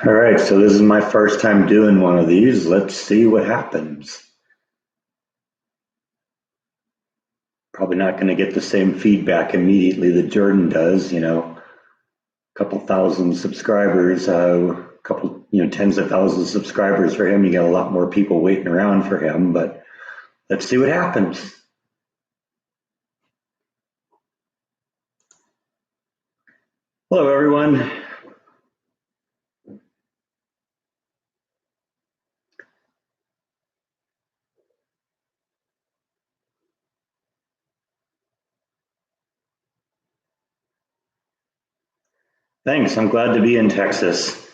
All right, so this is my first time doing one of these. Let's see what happens. Probably not going to get the same feedback immediately that Jordan does, a couple thousand subscribers, a couple, tens of thousands of subscribers for him. You got a lot more people waiting around for him, but let's see what happens. Hello, everyone. Thanks. I'm glad to be in Texas.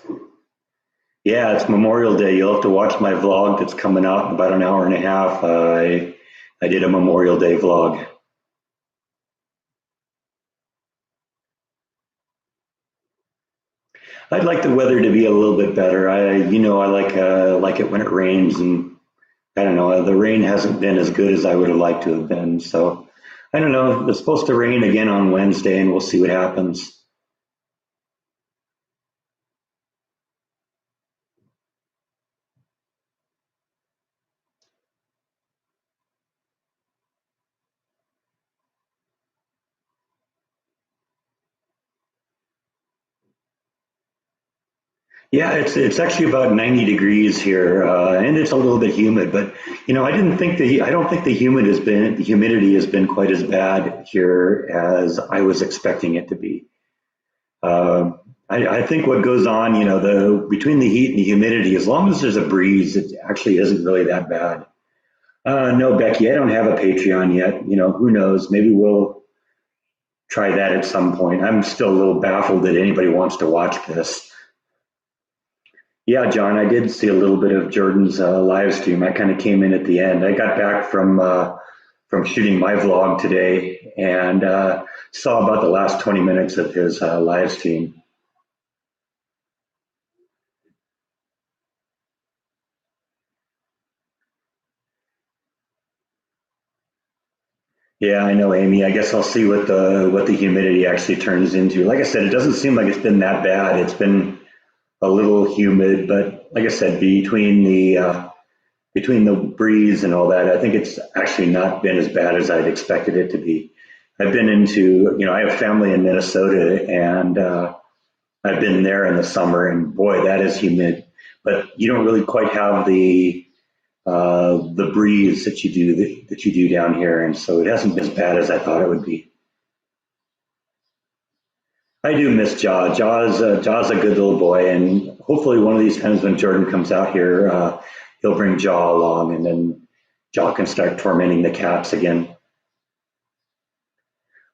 Yeah, it's Memorial Day. You'll have to watch my vlog that's coming out in about an hour and a half. I did a Memorial Day vlog. I'd like the weather to be a little bit better. I like it when it rains, and I don't know. The rain hasn't been as good as I would have liked to have been. So I don't know. It's supposed to rain again on Wednesday, and we'll see what happens. Yeah, it's actually about 90 degrees here, and it's a little bit humid. But I don't think the humidity has been quite as bad here as I was expecting it to be. I think what goes on, the between the heat and the humidity, as long as there's a breeze, it actually isn't really that bad. No, Becky, I don't have a Patreon yet. Who knows? Maybe we'll try that at some point. I'm still a little baffled that anybody wants to watch this. Yeah, John, I did see a little bit of Jordan's live stream. I kind of came in at the end. I got back from shooting my vlog today and saw about the last 20 minutes of his live stream. Yeah, I know, Amy. I guess I'll see what the humidity actually turns into. Like I said, it doesn't seem like it's been that bad. It's been a little humid, but like I said, between the breeze and all that, I think it's actually not been as bad as I'd expected it to be. I have family in Minnesota, and I've been there in the summer, and boy, that is humid. But you don't really quite have the breeze that you do down here, and so it hasn't been as bad as I thought it would be. I do miss Jaw. Jaw's a good little boy, and hopefully one of these times when Jordan comes out here, he'll bring Jaw along, and then Jaw can start tormenting the cats again.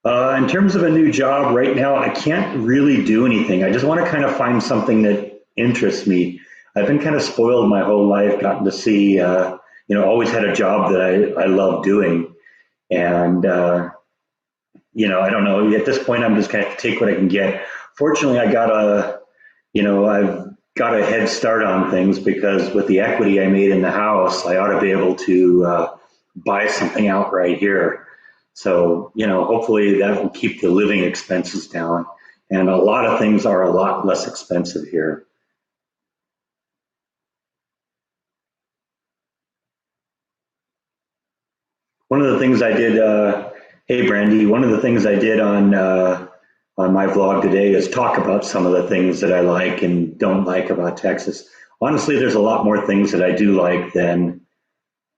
In terms of a new job right now, I can't really do anything. I just want to kind of find something that interests me. I've been kind of spoiled my whole life, gotten to see, always had a job that I love doing. And, I don't know, at this point, I'm just going to take what I can get. Fortunately, I've got a head start on things because with the equity I made in the house, I ought to be able to buy something outright here. So, hopefully that will keep the living expenses down. And a lot of things are a lot less expensive here. One of the things I did, hey Brandy, one of the things I did on my vlog today is talk about some of the things that I like and don't like about Texas. Honestly, there's a lot more things that I do like than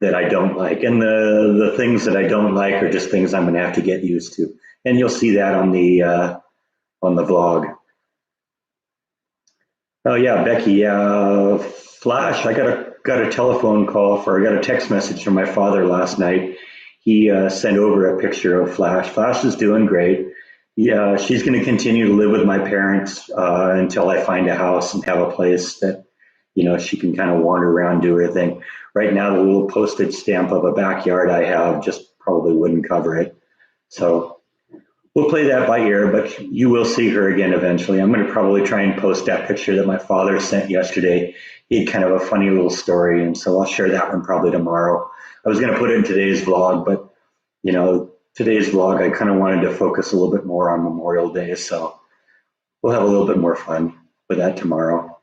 that I don't like, and the things that I don't like are just things I'm going to have to get used to, and you'll see that on the vlog. Oh yeah, Becky. Yeah, Flash. I got a telephone call I got a text message from my father last night. He sent over a picture of Flash. Flash is doing great. Yeah, she's going to continue to live with my parents until I find a house and have a place that she can kind of wander around, do her thing. Right now, the little postage stamp of a backyard I have just probably wouldn't cover it. So we'll play that by ear, but you will see her again eventually. I'm going to probably try and post that picture that my father sent yesterday. He had kind of a funny little story, and so I'll share that one probably tomorrow. I was going to put it in today's vlog, but today's vlog, I kind of wanted to focus a little bit more on Memorial Day, so we'll have a little bit more fun with that tomorrow.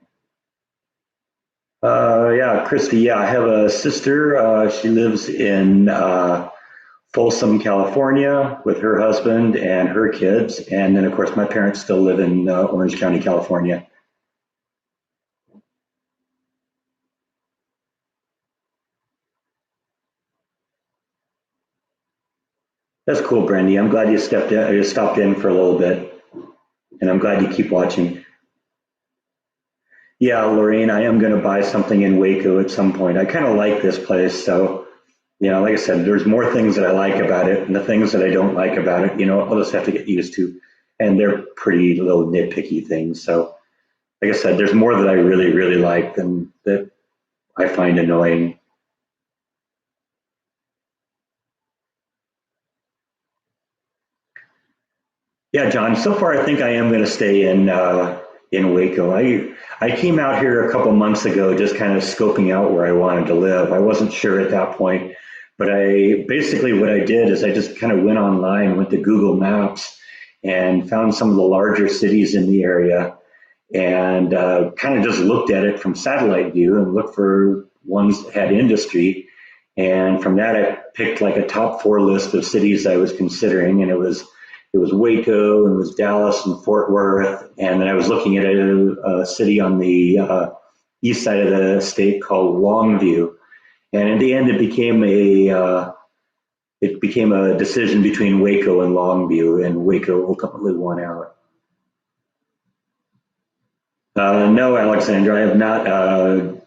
Yeah, Christy. Yeah, I have a sister. She lives in Folsom, California, with her husband and her kids, and then of course my parents still live in Orange County, California. That's cool, Brandy. I'm glad you stepped in. You stopped in for a little bit, and I'm glad you keep watching. Yeah, Lorraine, I am going to buy something in Waco at some point. I kind of like this place, so like I said, there's more things that I like about it, and the things that I don't like about it, I'll just have to get used to. And they're pretty little nitpicky things. So, like I said, there's more that I really, really like than that I find annoying. Yeah, John. So far, I think I am going to stay in Waco. I came out here a couple months ago, just kind of scoping out where I wanted to live. I wasn't sure at that point, but I basically what I did is I just kind of went online, went to Google Maps, and found some of the larger cities in the area, and kind of just looked at it from satellite view and looked for ones that had industry. And from that, I picked like a top four list of cities I was considering, and it was Waco, and it was Dallas and Fort Worth, and then I was looking at a city on the east side of the state called Longview. And in the end, it became a decision between Waco and Longview, and Waco ultimately won out. No, Alexandra, I have not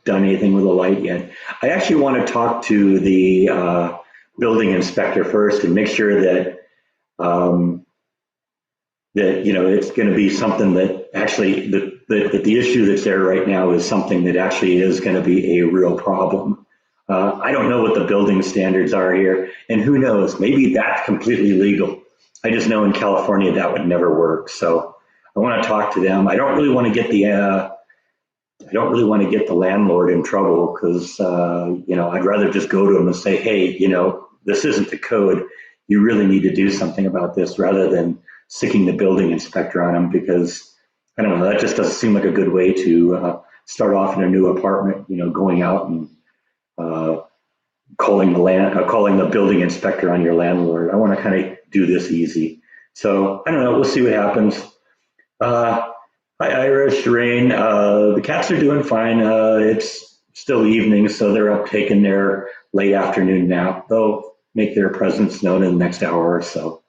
done anything with the light yet. I actually want to talk to the building inspector first and make sure um, that it's going to be something that actually that the issue that's there right now is something that actually is going to be a real problem. I don't know what the building standards are here, and who knows? Maybe that's completely legal. I just know in California that would never work. So I want to talk to them. I don't really want to get the landlord in trouble because I'd rather just go to him and say, hey, this isn't the code. You really need to do something about this rather than sicking the building inspector on him because I don't know. That just doesn't seem like a good way to start off in a new apartment. Going out and uh, calling the building inspector on your landlord. I want to kind of do this easy. So I don't know. We'll see what happens. Uh, Hi, Irish Rain. The cats are doing fine. It's still evening, so they're up taking their late afternoon nap. They'll make their presence known in the next hour or so.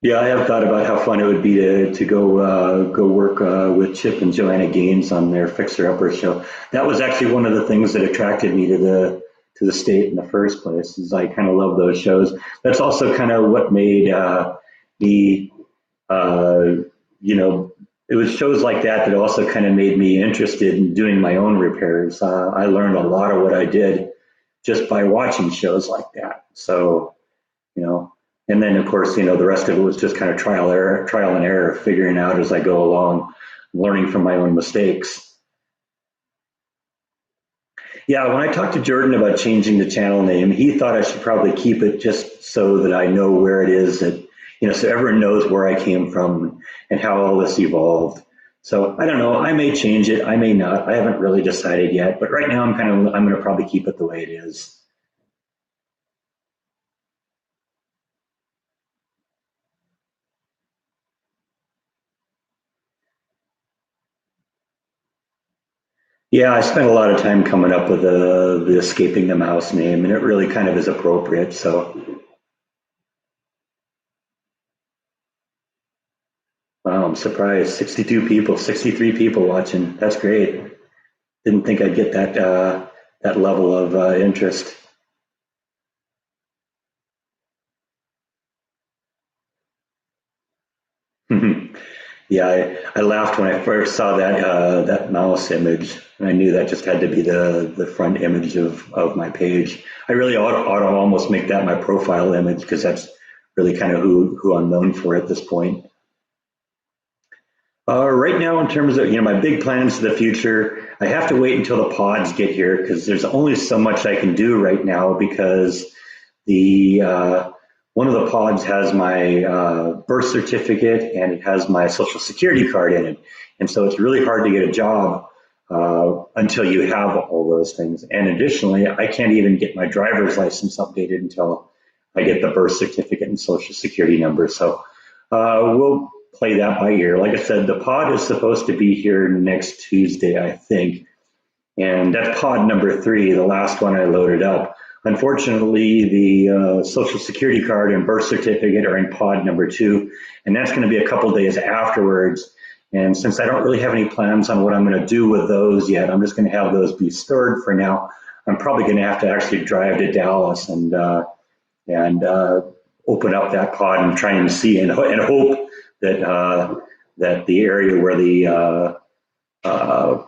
Yeah, I have thought about how fun it would be to go work with Chip and Joanna Gaines on their Fixer Upper show. That was actually one of the things that attracted me to the state in the first place. Is I kind of love those shows. That's also kind of what made me uh, you know, it was shows like that that also kind of made me interested in doing my own repairs. I learned a lot of what I did just by watching shows like that. So, you know, and then of course, the rest of it was just kind of trial and error, figuring out as I go along, learning from my own mistakes. Yeah, when I talked to Jordan about changing the channel name, he thought I should probably keep it just so that I know where it is so everyone knows where I came from and how all this evolved. So I don't know. I may change it. I may not. I haven't really decided yet. But right now, I'm going to probably keep it the way it is. Yeah, I spent a lot of time coming up with the escaping the mouse name, and it really kind of is appropriate. So wow, I'm surprised. 62 people, 63 people watching. That's great. Didn't think I'd get that level of interest. Yeah, I laughed when I first saw that mouse image, and I knew that just had to be the front image of my page. I really ought to almost make that my profile image because that's really kind of who I'm known for at this point. Right now, in terms of my big plans for the future, I have to wait until the pods get here because there's only so much I can do right now because the one of the pods has my birth certificate and it has my social security card in it. And so it's really hard to get a job until you have all those things. And additionally, I can't even get my driver's license updated until I get the birth certificate and social security number. So we'll play that by ear. Like I said, the pod is supposed to be here next Tuesday, I think. And that's pod number 3, the last one I loaded up. Unfortunately, the social security card and birth certificate are in pod number 2, and that's going to be a couple days afterwards. And since I don't really have any plans on what I'm going to do with those yet, I'm just going to have those be stored for now. I'm probably going to have to actually drive to Dallas and open up that pod and try and see and hope that that the area where the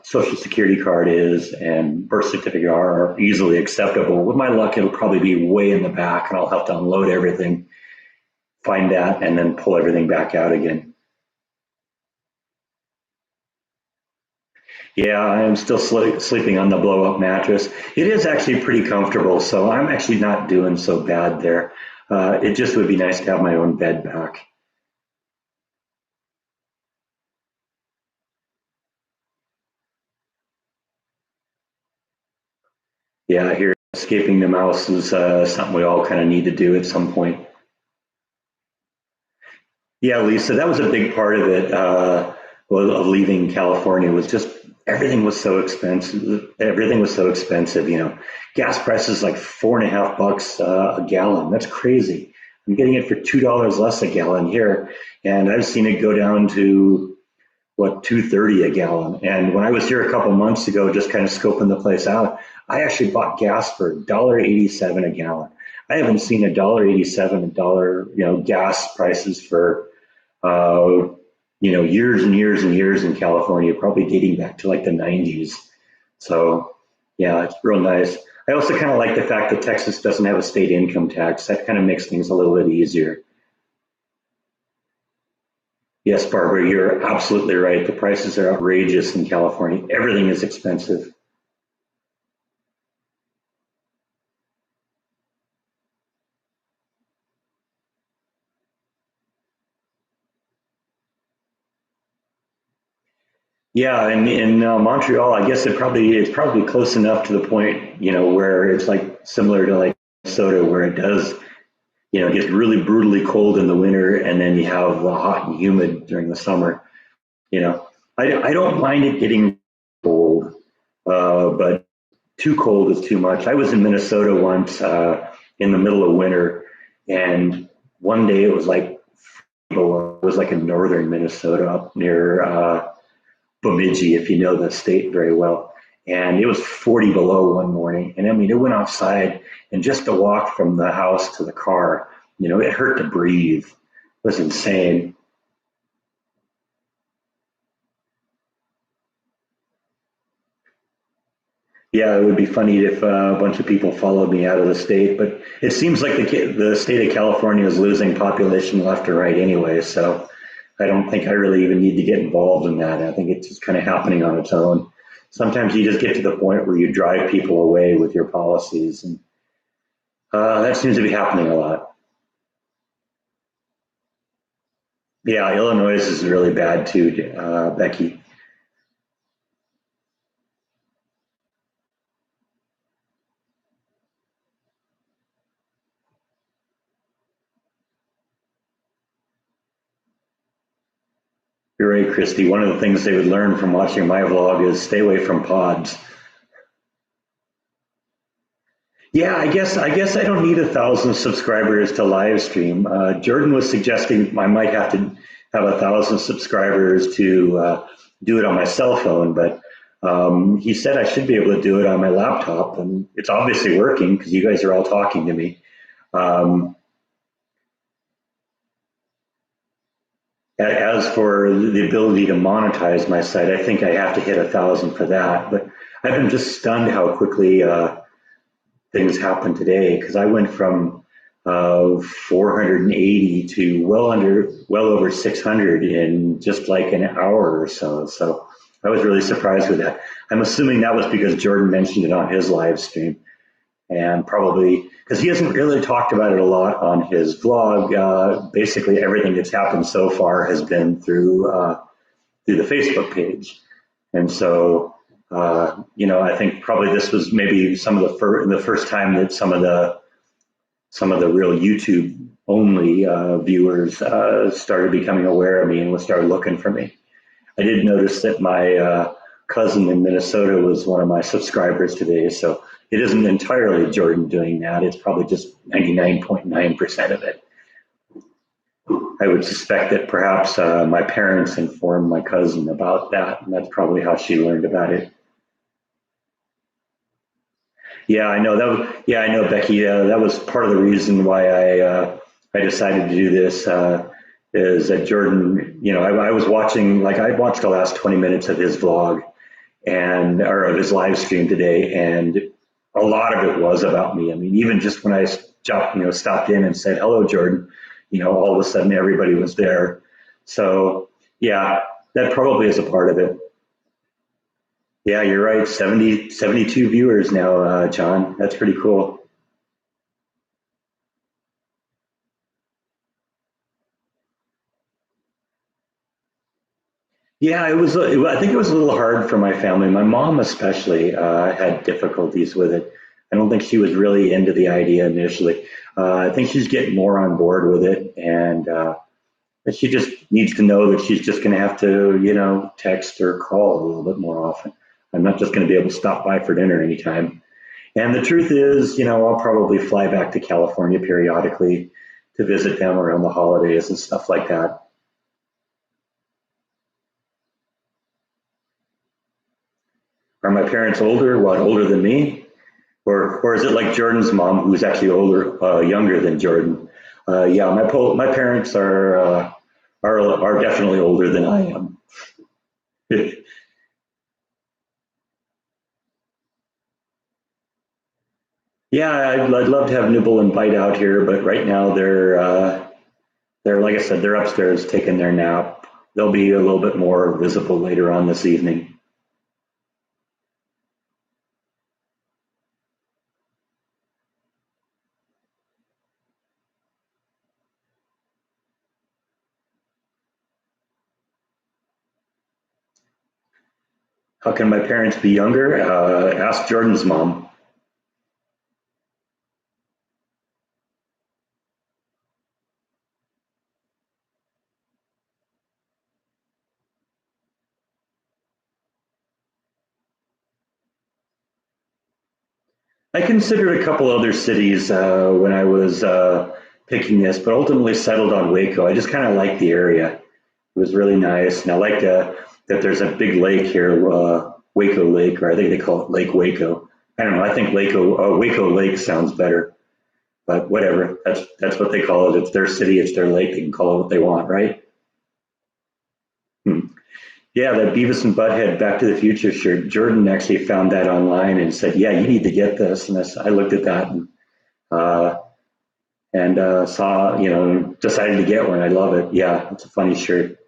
social security card is and birth certificate are easily acceptable. With my luck, it'll probably be way in the back, and I'll have to unload everything, find that, and then pull everything back out again. Yeah, I'm still sleeping on the blow-up mattress. It is actually pretty comfortable, so I'm actually not doing so bad there. It just would be nice to have my own bed back. Yeah, here, escaping the mouse is something we all kind of need to do at some point. Yeah, Lisa, that was a big part of it, of leaving California was just everything was so expensive. Everything was so expensive, you know. Gas prices like $4.50 a gallon. That's crazy. I'm getting it for $2 less a gallon here, and I've seen it go down to what, 2.30 a gallon. And when I was here a couple months ago, just kind of scoping the place out, I actually bought gas for $1.87 a gallon. I haven't seen $1.87 gas prices for uh, years and years and years in California, probably dating back to like the 90s. So yeah, it's real nice. I also kind of like the fact that Texas doesn't have a state income tax. That kind of makes things a little bit easier. Yes, Barbara, you're absolutely right. The prices are outrageous in California. Everything is expensive. Yeah, and in Montreal, I guess it's probably close enough to the point, where it's like similar to like Minnesota, where it does, it gets really brutally cold in the winter, and then you have hot and humid during the summer. You know, I don't mind it getting cold, but too cold is too much. I was in Minnesota once in the middle of winter, and one day it was like it was like in northern Minnesota up near Bemidji, if you know the state very well. And it was 40 below one morning. And I mean, it went outside, and just to walk from the house to the car, it hurt to breathe. It was insane. Yeah, it would be funny if a bunch of people followed me out of the state, but it seems like the state of California is losing population left or right anyway. So I don't think I really even need to get involved in that. I think it's just kind of happening on its own. Sometimes you just get to the point where you drive people away with your policies, and that seems to be happening a lot. Yeah, Illinois is really bad too, Becky. You're right, Christy. One of the things they would learn from watching my vlog is stay away from pods. Yeah, I guess I don't need 1,000 subscribers to live stream. Jordan was suggesting I might have to have 1,000 subscribers to do it on my cell phone, but he said I should be able to do it on my laptop, and it's obviously working because you guys are all talking to me. Um, as for the ability to monetize my site, I think I have to hit 1,000 for that. But I've been just stunned how quickly things happen today, because I went from 480 to well over 600 in just like an hour or so. So I was really surprised with that. I'm assuming that was because Jordan mentioned it on his live stream. and probably because he hasn't really talked about it a lot on his vlog. Basically, everything that's happened so far has been through the Facebook page, and so I think probably this was maybe some of the first time that some of the real YouTube only viewers started becoming aware of me and started looking for me. I did notice that my cousin in Minnesota was one of my subscribers today, so it isn't entirely Jordan doing that. It's probably just 99.9% of it. I would suspect that perhaps my parents informed my cousin about that, and that's probably how she learned about it. Yeah, I know that. Yeah, I know, Becky. That was part of the reason why I decided to do this. Is that Jordan? I was watching, like, I watched the last 20 minutes of his vlog or of his live stream today, and a lot of it was about me. I mean, even just when I stopped in and said hello, Jordan, all of a sudden everybody was there. So yeah, that probably is a part of it. Yeah, you're right. 72 viewers now, John. That's pretty cool. Yeah, I think it was a little hard for my family. My mom especially had difficulties with it. I don't think she was really into the idea initially. I think she's getting more on board with it, and she just needs to know that she's just going to have to, text or call a little bit more often. I'm not just going to be able to stop by for dinner anytime. And the truth is, I'll probably fly back to California periodically to visit them around the holidays and stuff like that. Are my parents older? What, older than me? Or is it like Jordan's mom, who's actually younger than Jordan? Yeah, my parents are definitely older than I am. Yeah, I'd love to have Nibble and Bite out here, but right now they're like I said, they're upstairs taking their nap. They'll be a little bit more visible later on this evening. How can my parents be younger? Ask Jordan's mom. I considered a couple other cities when I was picking this, but ultimately settled on Waco. I just kind of liked the area. It was really nice, and I liked that there's a big lake here, Waco Lake, or I think they call it Lake Waco. I don't know. I think Waco Lake sounds better, but whatever. That's what they call it. It's their city. It's their lake. They can call it what they want, right? Hmm. Yeah, that Beavis and Butthead Back to the Future shirt. Jordan actually found that online and said, "Yeah, you need to get this." And I looked at that uh, and saw, decided to get one. I love it. Yeah, it's a funny shirt.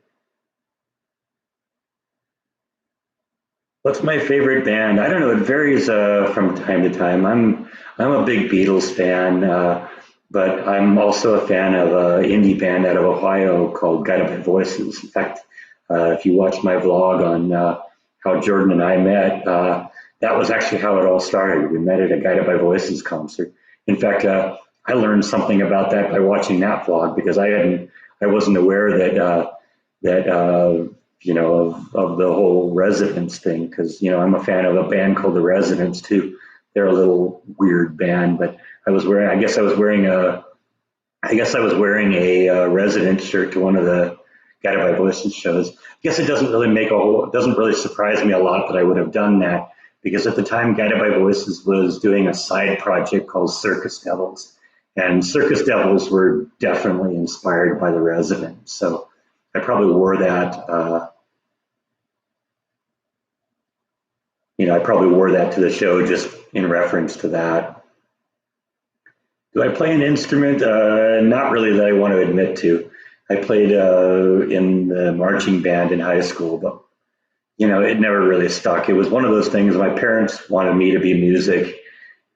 What's my favorite band? I don't know. It varies from time to time. I'm a big Beatles fan, but I'm also a fan of an indie band out of Ohio called Guided by Voices. In fact, if you watch my vlog on how Jordan and I met, that was actually how it all started. We met at a Guided by Voices concert. In fact, I learned something about that by watching that vlog because I wasn't aware that of the whole Residents thing because I'm a fan of a band called the Residents too. They're a little weird band, but I guess I was wearing a Residents shirt to one of the Guided by Voices shows. I guess it doesn't really surprise me a lot that I would have done that because at the time Guided by Voices was doing a side project called Circus Devils, and Circus Devils were definitely inspired by the Residents. So I probably wore that. I probably wore that to the show just in reference to that. Do I play an instrument? Not really that I want to admit to. I played in the marching band in high school, but it never really stuck. It was one of those things. My parents wanted me to be music,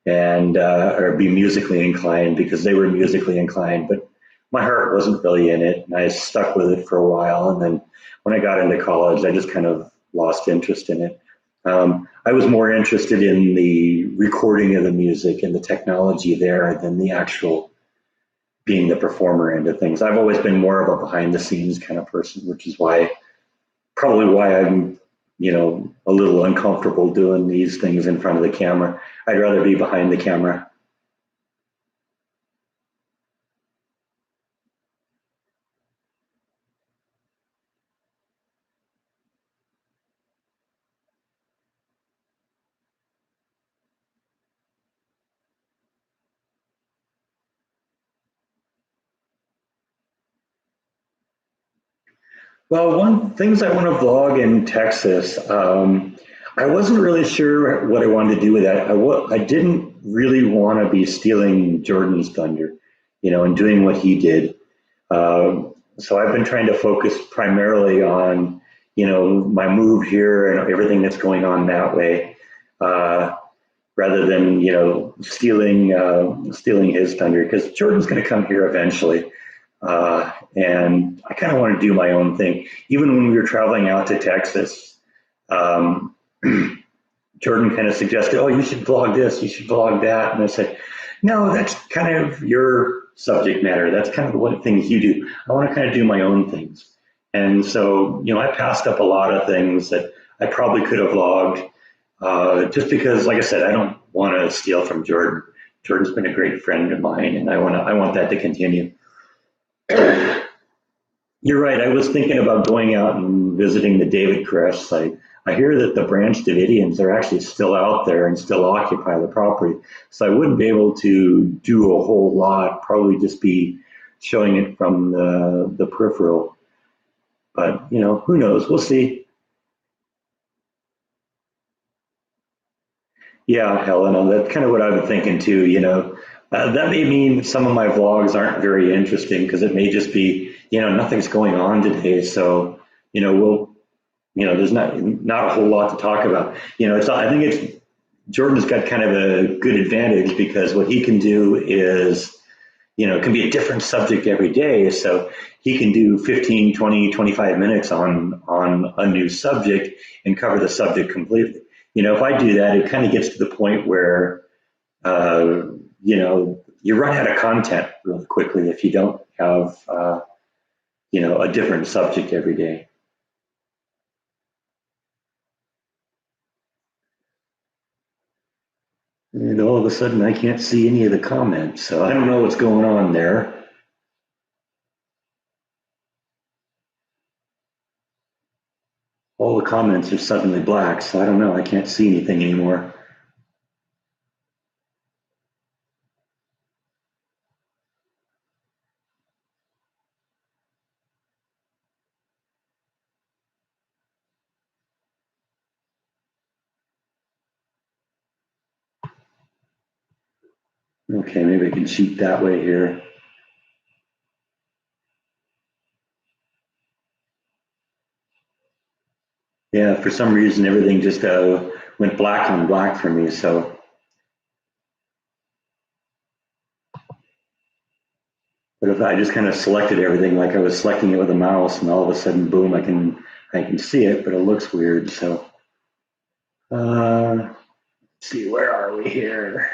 and or be musically inclined because they were musically inclined, but my heart wasn't really in it, and I stuck with it for a while. And then when I got into college, I just kind of lost interest in it. I was more interested in the recording of the music and the technology there than the actual being the performer end of things. I've always been more of a behind the scenes kind of person, which is probably why I'm, a little uncomfortable doing these things in front of the camera. I'd rather be behind the camera. Well, one things I want to vlog in Texas. I wasn't really sure what I wanted to do with that. I didn't really want to be stealing Jordan's thunder, and doing what he did. So I've been trying to focus primarily on, my move here and everything that's going on that way, rather than, stealing his thunder, because Jordan's going to come here eventually. And I kind of want to do my own thing. Even when we were traveling out to Texas, um, Jordan kind of suggested, "Oh, you should vlog this, you should vlog that," and I said, "No, that's kind of your subject matter. That's kind of what things you do. I want to kind of do my own things." And so, I passed up a lot of things that I probably could have vlogged, just because, like I said, I don't want to steal from Jordan. Jordan's been a great friend of mine, and I want that to continue. You're right. I was thinking about going out and visiting the David Koresh site. I hear that the Branch Davidians are actually still out there and still occupy the property. So I wouldn't be able to do a whole lot, probably just be showing it from the peripheral. But, who knows? We'll see. Yeah, Helena, that's kind of what I've been thinking too. That may mean some of my vlogs aren't very interesting because it may just be, nothing's going on today. So, we'll, there's not a whole lot to talk about. I think Jordan's got kind of a good advantage because what he can do is, it can be a different subject every day. So he can do 15, 20, 25 minutes on a new subject and cover the subject completely. If I do that, it kind of gets to the point where, you run out of content really quickly if you don't have, a different subject every day. And all of a sudden, I can't see any of the comments, so I don't know what's going on there. All the comments are suddenly black, so I don't know. I can't see anything anymore. Okay, maybe I can cheat that way here. Yeah, for some reason, everything just went black on black for me. So, but if I just kind of selected everything like I was selecting it with a mouse, and all of a sudden, boom, I can see it, but it looks weird. So, let's see, where are we here?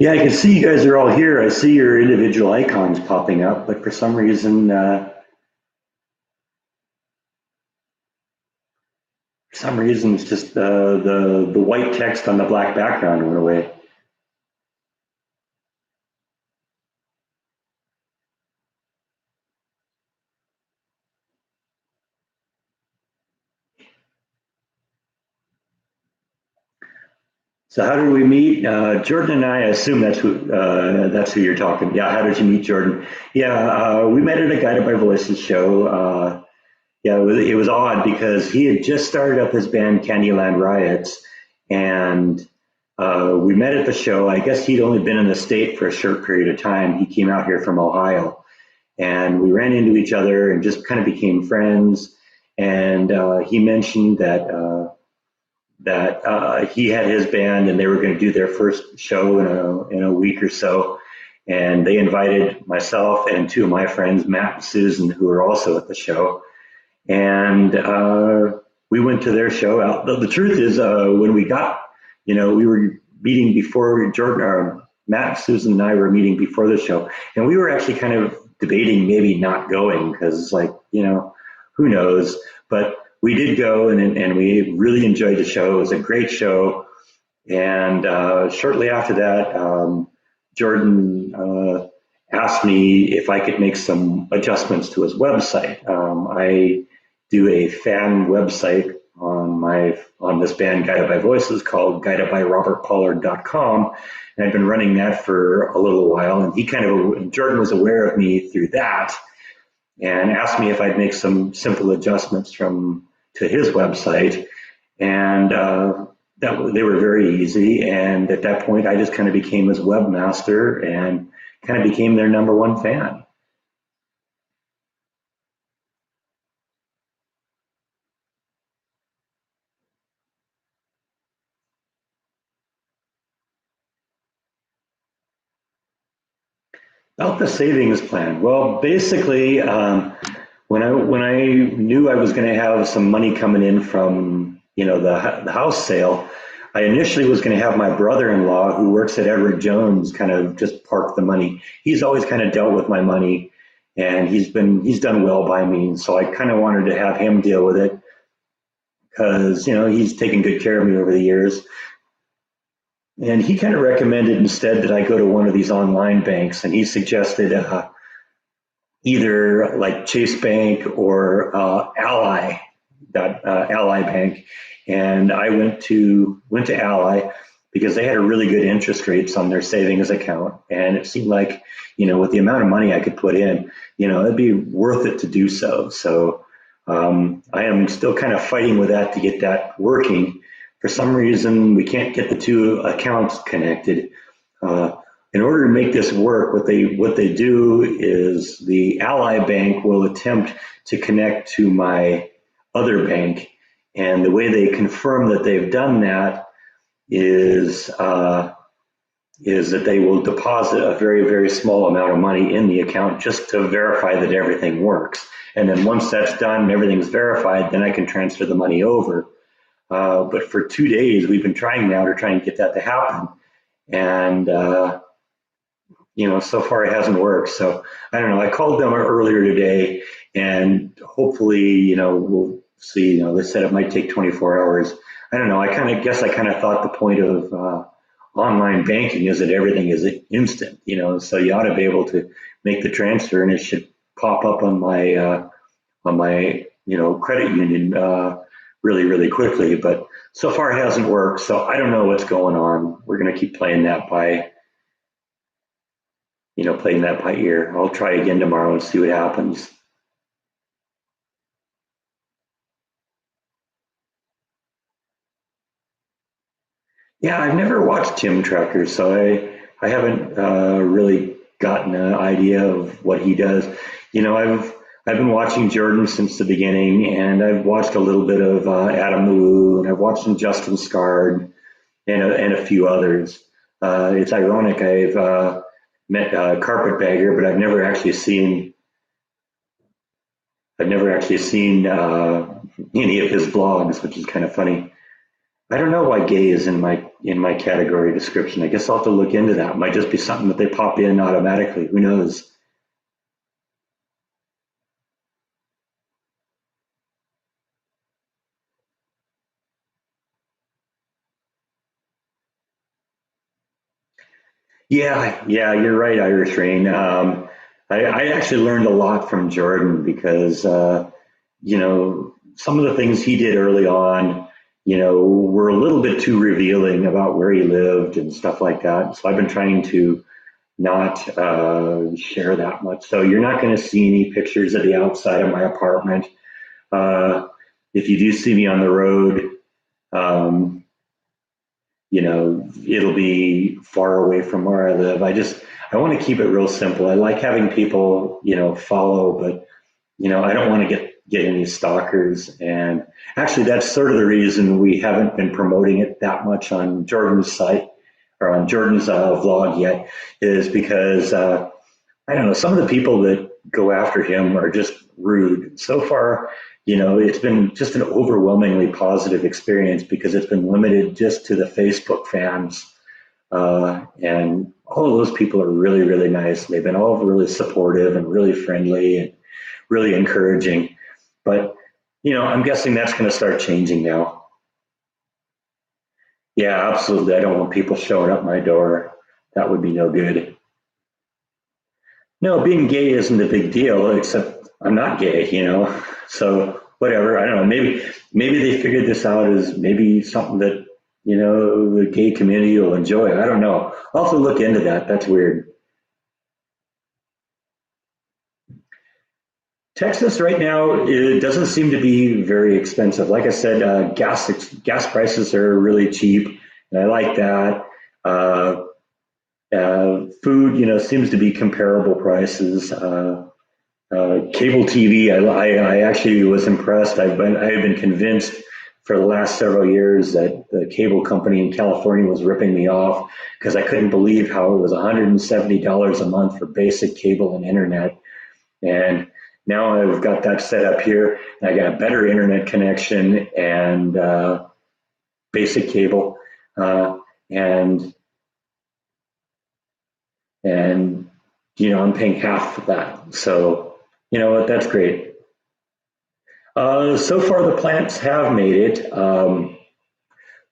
Yeah, I can see you guys are all here. I see your individual icons popping up, but for some reason, it's just the white text on the black background went away. So how did we meet? Jordan and I assume that's who you're talking. Yeah, how did you meet Jordan? Yeah, we met at a Guided by Voices show. Yeah, it was odd because he had just started up his band Candyland Riots, and we met at the show. I guess he'd only been in the state for a short period of time. He came out here from Ohio, and we ran into each other and just kind of became friends. And he mentioned that he had his band and they were going to do their first show in a week or so. And they invited myself and two of my friends, Matt and Susan, who were also at the show. And we went to their show. The truth is, when we got, we were meeting before Jordan, Matt, Susan, and I were meeting before the show, and we were actually kind of debating maybe not going because, like, who knows? But we did go, and we really enjoyed the show. It was a great show. And shortly after that, Jordan asked me if I could make some adjustments to his website. I do a fan website on this band Guided by Voices called guidedbyrobertpollard.com, and I've been running that for a little while. And Jordan was aware of me through that, and asked me if I'd make some simple adjustments to his website, and they were very easy. And at that point, I just kind of became his webmaster and kind of became their number one fan. About the savings plan. Well, basically, when I knew I was going to have some money coming in from the house sale, I initially was going to have my brother-in-law, who works at Edward Jones, kind of just park the money. He's always kind of dealt with my money, and he's done well by me. So I kind of wanted to have him deal with it because he's taken good care of me over the years. And he kind of recommended instead that I go to one of these online banks, and he suggested either like Chase Bank or Ally Bank. And I went to Ally because they had a really good interest rates on their savings account, and it seemed like with the amount of money I could put in, it'd be worth it to do so. So I am still kind of fighting with that to get that working. For some reason, we can't get the two accounts connected. In order to make this work, what they do is the Ally Bank will attempt to connect to my other bank, and the way they confirm that they've done that is that they will deposit a very, very small amount of money in the account just to verify that everything works. And then once that's done, everything's verified, then I can transfer the money over. But for 2 days, we've been trying now to try and get that to happen. And, so far it hasn't worked. So I don't know. I called them earlier today, and hopefully, we'll see. They said it might take 24 hours. I don't know. I kind of thought the point of online banking is that everything is instant, so you ought to be able to make the transfer and it should pop up on my credit union really, really quickly. But so far it hasn't worked. So I don't know what's going on. We're going to keep playing that by ear. I'll try again tomorrow and see what happens. Yeah, I've never watched Tim Trucker, so I haven't really gotten an idea of what he does. I've been watching Jordan since the beginning, and I've watched a little bit of Adam Wu, and I've watched some Justin Scard and a few others. It's ironic. I've met Carpetbagger, but I've never actually seen any of his blogs, which is kind of funny. I don't know why gay is in my category description. I guess I'll have to look into that. It might just be something that they pop in automatically. Who knows? Yeah, you're right, Irish Rain. I actually learned a lot from Jordan because some of the things he did early on, were a little bit too revealing about where he lived and stuff like that. So I've been trying to not share that much. So you're not going to see any pictures of the outside of my apartment. If you do see me on the road, um, it'll be far away from where I live. I want to keep it real simple. I like having people, follow, but I don't want to get any stalkers. And actually, that's sort of the reason we haven't been promoting it that much on Jordan's site or on Jordan's vlog yet, is because I don't know, some of the people that go after him are just rude. So far, it's been just an overwhelmingly positive experience because it's been limited just to the Facebook fans. And all of those people are really, really nice. They've been all really supportive and really friendly and really encouraging. But, I'm guessing that's going to start changing now. Yeah, absolutely. I don't want people showing up my door. That would be no good. No, being gay isn't a big deal, except I'm not gay. So whatever. I don't know. Maybe they figured this out as maybe something that, the gay community will enjoy. I don't know. I'll have to look into that. That's weird. Texas right now, it doesn't seem to be very expensive. Like I said, gas prices are really cheap, and I like that. Food, seems to be comparable prices. Cable TV, I actually was impressed. I have been convinced for the last several years that the cable company in California was ripping me off because I couldn't believe how it was $170 a month for basic cable and internet. And now I've got that set up here. And I got a better internet connection and basic cable, and and I'm paying half of that. So you know what? That's great. So far, the plants have made it.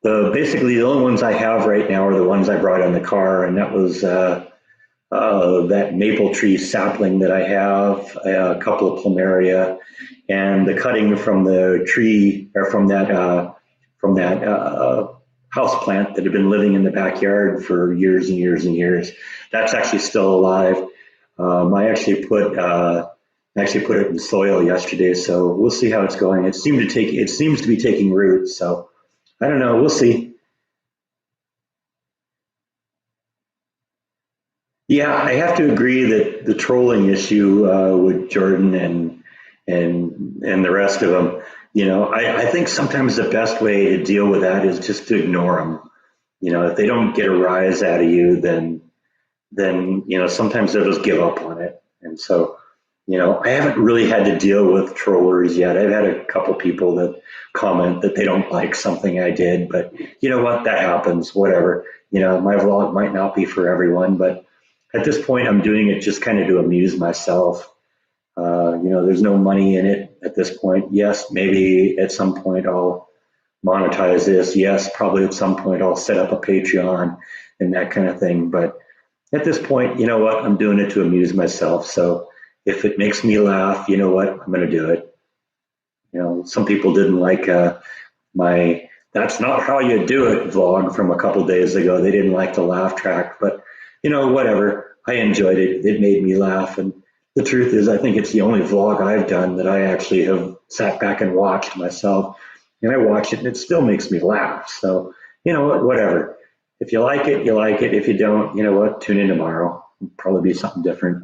Basically the only ones I have right now are the ones I brought in the car, and that was that maple tree sapling that I have, a couple of plumeria, and the cutting from the tree or from that house plant that had been living in the backyard for years and years and years. That's actually still alive. I actually put it in soil yesterday, so we'll see how it's going. It seems to be taking root, so I don't know. We'll see. Yeah, I have to agree that the trolling issue with Jordan and the rest of them, I think sometimes the best way to deal with that is just to ignore them. If they don't get a rise out of you, then sometimes they'll just give up on it. And so, I haven't really had to deal with trollers yet. I've had a couple people that comment that they don't like something I did, but you know what? That happens. Whatever. My vlog might not be for everyone, but at this point, I'm doing it just kind of to amuse myself. There's no money in it at this point. Yes, maybe at some point I'll monetize this. Yes, probably at some point I'll set up a Patreon and that kind of thing. But at this point, you know what? I'm doing it to amuse myself. So if it makes me laugh, you know what? I'm going to do it. Some people didn't like my "That's not how you do it" vlog from a couple days ago. They didn't like the laugh track, but whatever. I enjoyed it. It made me laugh. And the truth is, I think it's the only vlog I've done that I actually have sat back and watched myself. And I watch it and it still makes me laugh. So, whatever. If you like it, you like it. If you don't, you know what, tune in tomorrow. It'll probably be something different.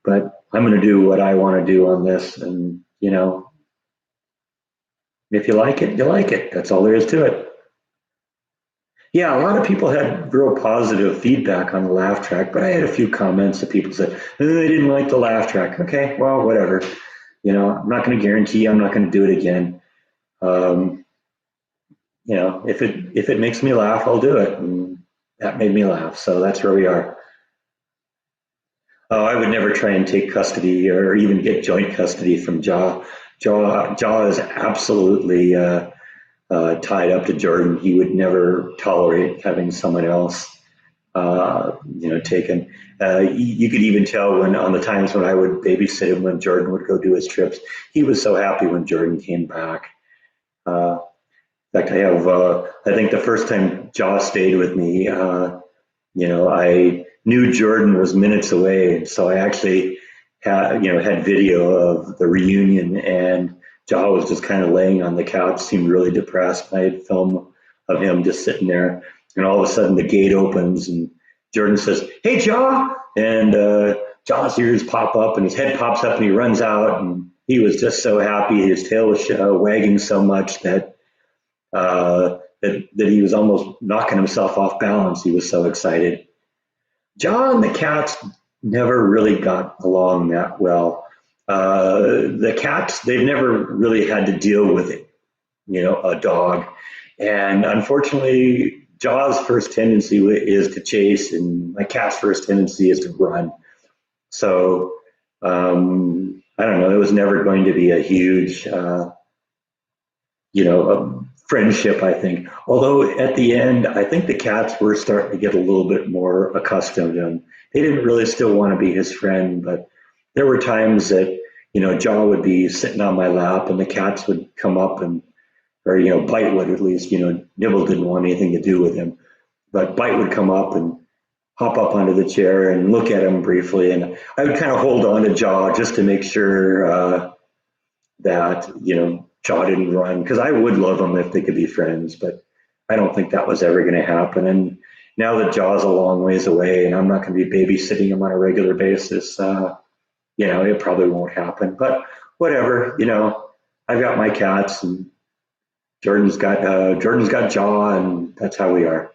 But I'm going to do what I want to do on this. And, if you like it, you like it. That's all there is to it. Yeah, a lot of people had real positive feedback on the laugh track, but I had a few comments that people said they didn't like the laugh track. Okay, well, whatever. I'm not going to guarantee I'm not going to do it again. If it makes me laugh, I'll do it, and that made me laugh. So that's where we are. Oh, I would never try and take custody or even get joint custody from Jaw. Jaw is absolutely tied up to Jordan. He would never tolerate having someone else, taken. You could even tell when on the times when I would babysit him when Jordan would go do his trips, he was so happy when Jordan came back. In fact, I think the first time Jaw stayed with me, I knew Jordan was minutes away, and so I actually had video of the reunion, and Jaw was just kind of laying on the couch, seemed really depressed. I had film of him just sitting there, and all of a sudden the gate opens and Jordan says, "Hey, Jaw!" And Jaw's ears pop up and his head pops up and he runs out and he was just so happy. His tail was wagging so much that he was almost knocking himself off balance. He was so excited. Jaw and the cats never really got along that well. The cats, they've never really had to deal with it, a dog. And unfortunately, Jaw's first tendency is to chase, and my cat's first tendency is to run. So I don't know. It was never going to be a huge, a friendship, I think. Although at the end, I think the cats were starting to get a little bit more accustomed, and they didn't really still want to be his friend, but there were times that, Jaw would be sitting on my lap and the cats would come up and, or, Bite would at least, Nibble didn't want anything to do with him, but Bite would come up and hop up onto the chair and look at him briefly. And I would kind of hold on to Jaw just to make sure that, Jaw didn't run, because I would love them if they could be friends, but I don't think that was ever going to happen. And now that Jaw's a long ways away and I'm not going to be babysitting him on a regular basis, it probably won't happen. But whatever, I've got my cats and Jordan's got Jaw, and that's how we are.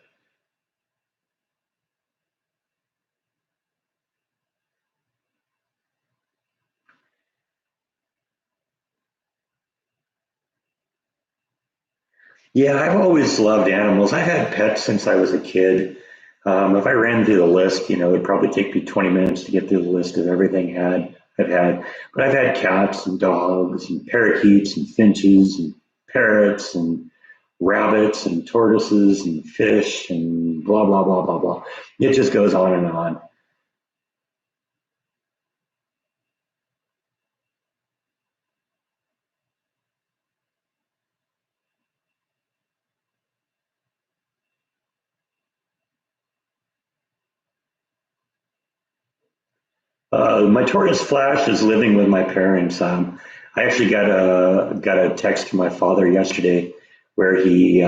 Yeah, I've always loved animals. I've had pets since I was a kid. If I ran through the list, it'd probably take me 20 minutes to get through the list of everything I've had. But I've had cats and dogs and parakeets and finches and parrots and rabbits and tortoises and fish and blah, blah, blah, blah, blah. It just goes on and on. My tortoise Flash is living with my parents. I actually got a text from my father yesterday where he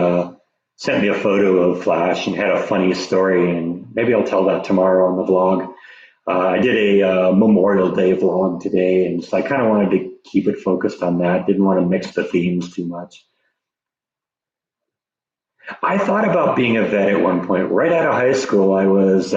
sent me a photo of Flash and had a funny story, and maybe I'll tell that tomorrow on the vlog. I did a Memorial Day vlog today, and so I kind of wanted to keep it focused on that. Didn't want to mix the themes too much. I thought about being a vet at one point. Right out of high school, I was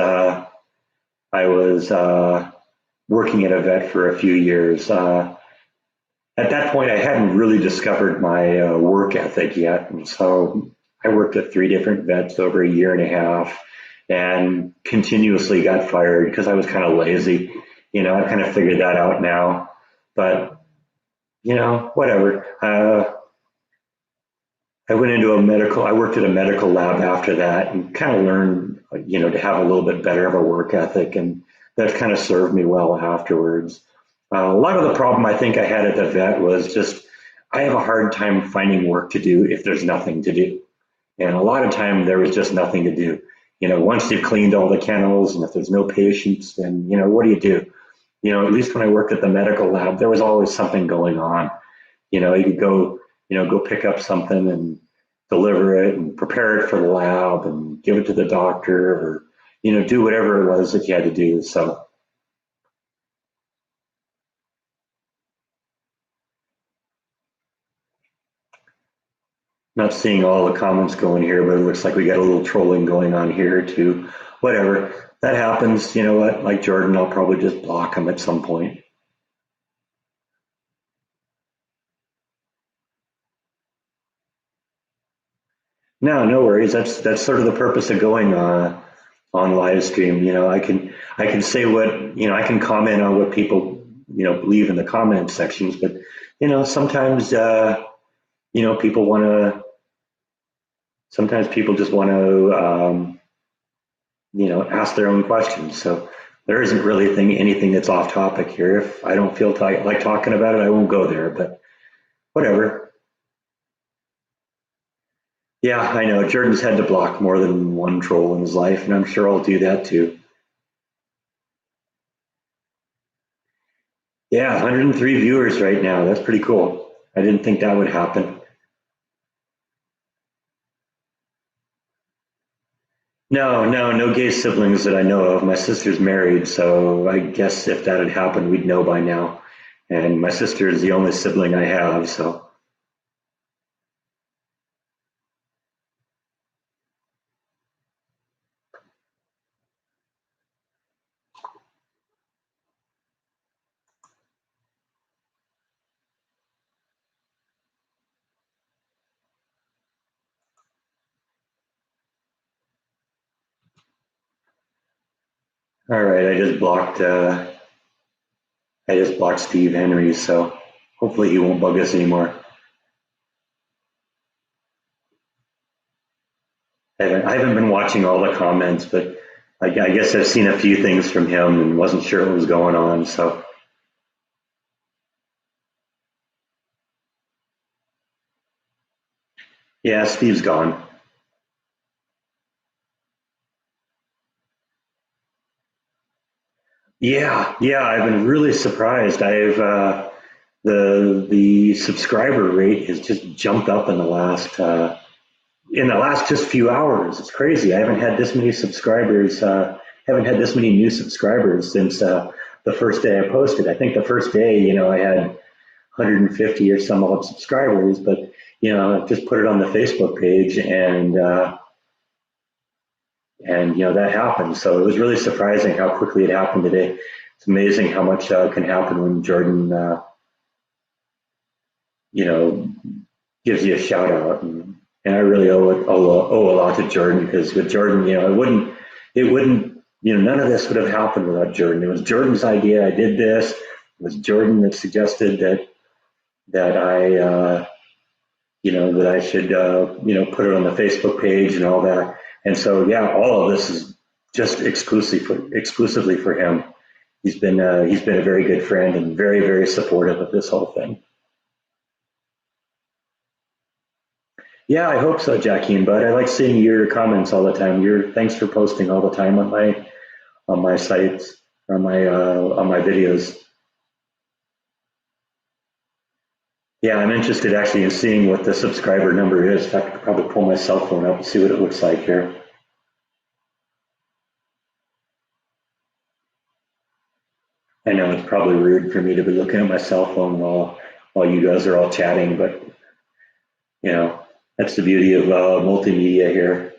working at a vet for a few years. At that point, I hadn't really discovered my work ethic yet, and so I worked at three different vets over a year and a half, and continuously got fired because I was kind of lazy. I kind of figured that out now, but whatever. I worked at a medical lab after that and kind of learned, to have a little bit better of a work ethic, and that kind of served me well afterwards. A lot of the problem I think I had at the vet was just I have a hard time finding work to do if there's nothing to do. And a lot of time there was just nothing to do. Once you've cleaned all the kennels and if there's no patients, then, what do you do? At least when I worked at the medical lab, there was always something going on. You could go pick up something and deliver it and prepare it for the lab and give it to the doctor, or, do whatever it was that you had to do. So not seeing all the comments going here, but it looks like we got a little trolling going on here too. Whatever. That happens. You know what? Like Jordan, I'll probably just block him at some point. No, no worries. That's sort of the purpose of going on live stream. I can say what I can comment on what people believe in the comment sections, but sometimes people want to. Sometimes people just want to ask their own questions. So there isn't really anything that's off topic here. If I don't feel like talking about it, I won't go there. But whatever. Yeah, I know. Jordan's had to block more than one troll in his life, and I'm sure I'll do that too. Yeah, 103 viewers right now. That's pretty cool. I didn't think that would happen. No, no, no gay siblings that I know of. My sister's married, so I guess if that had happened, we'd know by now. And my sister is the only sibling I have, so. All right, I just blocked Steve Henry, so hopefully he won't bug us anymore. I haven't been watching all the comments, but I guess I've seen a few things from him and wasn't sure what was going on. So yeah, Steve's gone. Yeah, yeah, I've been really surprised. I've the subscriber rate has just jumped up in the last just few hours. It's crazy. I haven't had this many subscribers. Haven't had this many new subscribers since the first day I posted. I think the first day, I had 150 or some odd subscribers, but I just put it on the Facebook page and that happened. So it was really surprising how quickly it happened today. It's amazing how much can happen when Jordan, you know, gives you a shout out, and I really owe a lot to Jordan because with Jordan, it wouldn't, none of this would have happened without Jordan. It was Jordan's idea. I did this. It was Jordan that suggested that that I should, put it on the Facebook page and all that. And so, yeah, all of this is just exclusively for him. He's been a very good friend and very, very supportive of this whole thing. Yeah, I hope so, Jackie and Bud. I like seeing your comments all the time. Thanks for posting all the time on my sites, on my videos. Yeah, I'm interested actually in seeing what the subscriber number is. In fact, I could probably pull my cell phone up and see what it looks like here. I know it's probably rude for me to be looking at my cell phone while you guys are all chatting, but that's the beauty of multimedia here.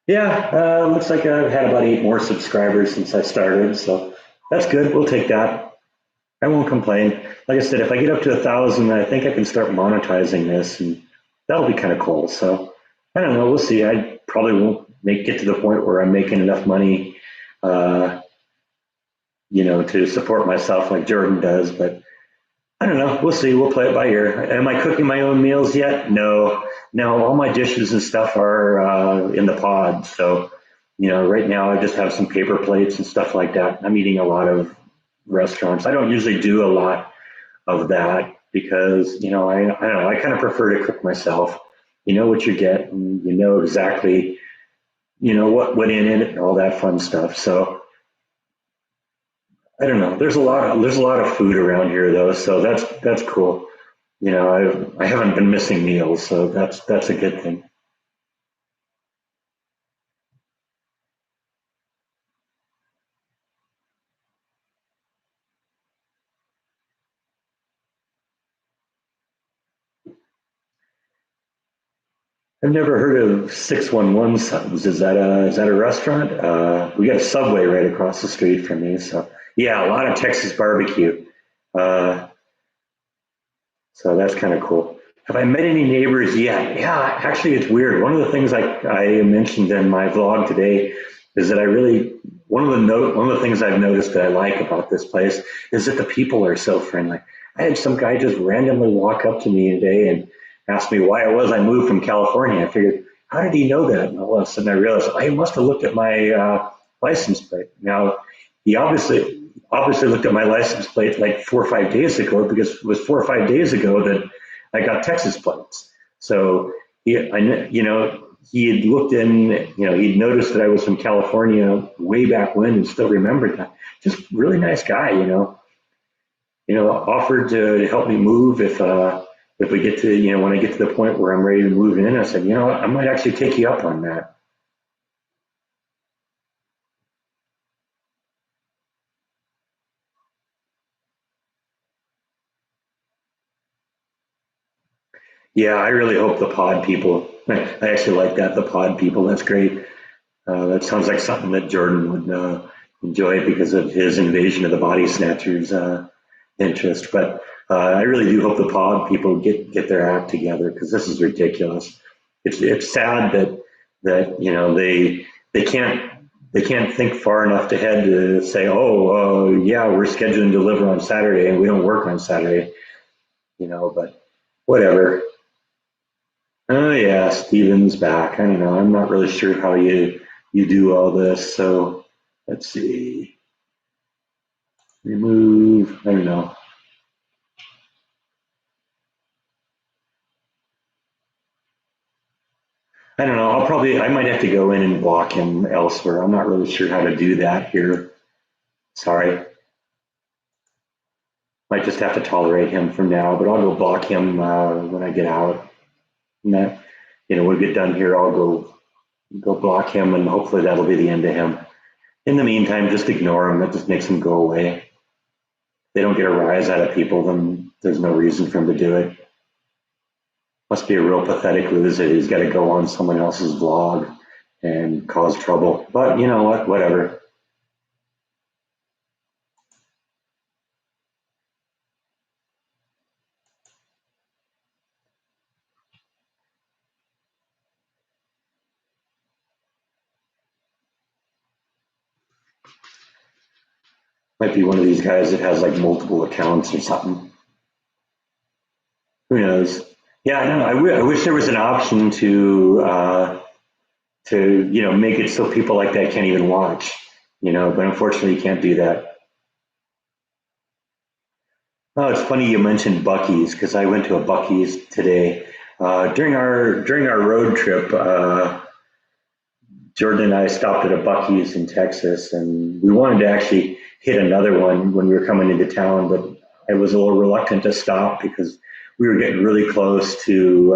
Yeah, looks like I've had about 8 more subscribers since I started, so that's good. We'll take that. I won't complain. Like I said, if I get up to 1,000, I think I can start monetizing this, and that'll be kind of cool. So I don't know. We'll see. I probably won't get to the point where I'm making enough money, uh, to support myself like Jordan does. But I don't know. We'll see. We'll play it by ear. Am I cooking my own meals yet? No. No. All my dishes and stuff are in the pod. So right now I just have some paper plates and stuff like that. I'm eating a lot of restaurants. I don't usually do a lot of that because I don't know. I kind of prefer to cook myself. You know what you get, and you know exactly what went in it and all that fun stuff. So I don't know. There's a lot of food around here though, so that's cool. I haven't been missing meals, so that's a good thing. I've never heard of 611 Subs. Is that a restaurant? We got a Subway right across the street from me, so yeah, a lot of Texas barbecue. Uh, so that's kind of cool. Have I met any neighbors yet? Yeah, actually, it's weird. One of the things I mentioned in my vlog today is that one of the things I've noticed that I like about this place is that the people are so friendly. I had some guy just randomly walk up to me today and ask me why it was I moved from California. I figured, how did he know that? And all of a sudden I realized I must have looked at my license plate. Now, he obviously looked at my license plate like 4 or 5 days ago because it was 4 or 5 days ago that I got Texas plates. So he had looked in, he'd noticed that I was from California way back when and still remembered that. Just really nice guy. offered to help me move if we get to, when I get to the point where I'm ready to move in. I said, I might actually take you up on that. Yeah, I really hope the pod people, I actually like that, the pod people. That's great. That sounds like something that Jordan would enjoy because of his invasion of the body snatchers interest. But I really do hope the pod people get their act together because this is ridiculous. It's sad that they can't think far enough ahead to say, oh yeah, we're scheduled to deliver on Saturday and we don't work on Saturday. But whatever. Oh yeah, Steven's back. I don't know. I'm not really sure how you do all this. So let's see. Remove. I don't know. I don't know. I might have to go in and block him elsewhere. I'm not really sure how to do that here. Sorry. Might just have to tolerate him from now, but I'll go block him when I get out. And that, when we get done here, I'll go block him, and hopefully that'll be the end of him. In the meantime, just ignore him. That just makes him go away. If they don't get a rise out of people, then there's no reason for him to do it. Must be a real pathetic loser. He's got to go on someone else's vlog and cause trouble. But you know what? Whatever. Might be one of these guys that has like multiple accounts or something. Who knows? Yeah, I know. I wish there was an option to make it so people like that can't even watch. But unfortunately, you can't do that. Oh, it's funny you mentioned Buc-ee's because I went to a Buc-ee's today during our road trip. Jordan and I stopped at a Buc-ee's in Texas, and we wanted to actually hit another one when we were coming into town, but I was a little reluctant to stop because we were getting really close to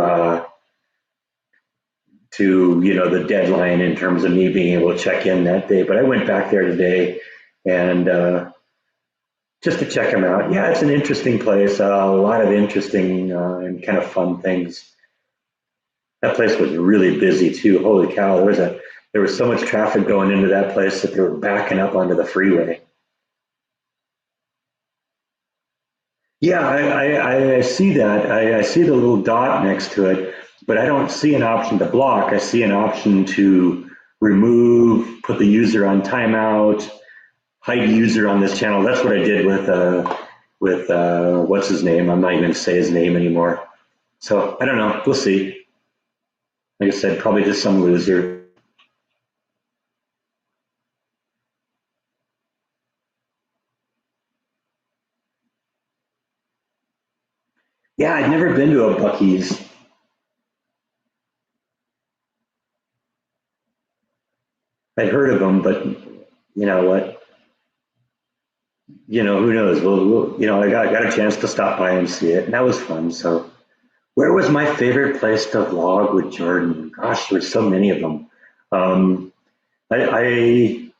the deadline in terms of me being able to check in that day. But I went back there today and just to check them out. Yeah, it's an interesting place. A lot of interesting and kind of fun things. That place was really busy too. Holy cow! There was so much traffic going into that place that they were backing up onto the freeway. Yeah, I see that. I see the little dot next to it, but I don't see an option to block. I see an option to remove, put the user on timeout, hide user on this channel. That's what I did with what's his name? I'm not even going to say his name anymore. So I don't know. We'll see. Like I said, probably just some loser. Yeah, I'd never been to a Buc-ee's. I'd heard of them, but you know what? Who knows? I got a chance to stop by and see it, and that was fun. So, where was my favorite place to vlog with Jordan? Gosh, there's so many of them. Um, I,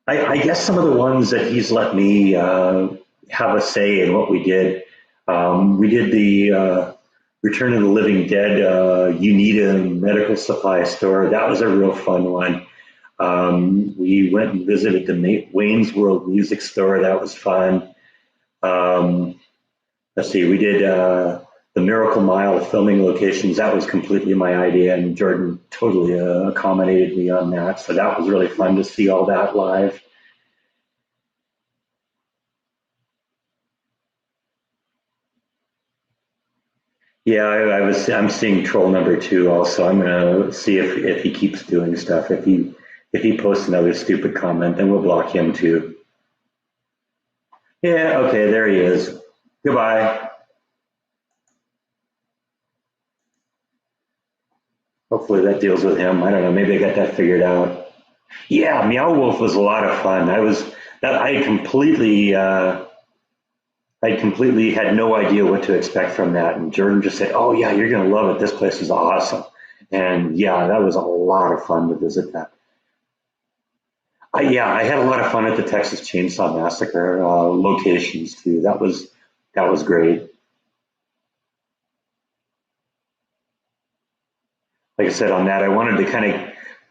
I guess some of the ones that he's let me have a say in what we did. We did the Return of the Living Dead Unita medical supply store. That was a real fun one. We went and visited the Wayne's World music store. That was fun. Um, let's see, we did the Miracle Mile filming locations. That was completely my idea, and Jordan totally accommodated me on that. So that was really fun to see all that live. Yeah, I'm seeing troll number two also. I'm gonna see if he keeps doing stuff. If he posts another stupid comment, then we'll block him too. Yeah, okay, there he is. Goodbye. Hopefully that deals with him. I don't know. Maybe I got that figured out. Yeah, Meow Wolf was a lot of fun. I I completely had no idea what to expect from that. And Jordan just said, "Oh yeah, you're going to love it. This place is awesome." And yeah, that was a lot of fun to visit that. Yeah, I had a lot of fun at the Texas Chainsaw Massacre locations too. That was great. Like I said on that, I wanted to kind of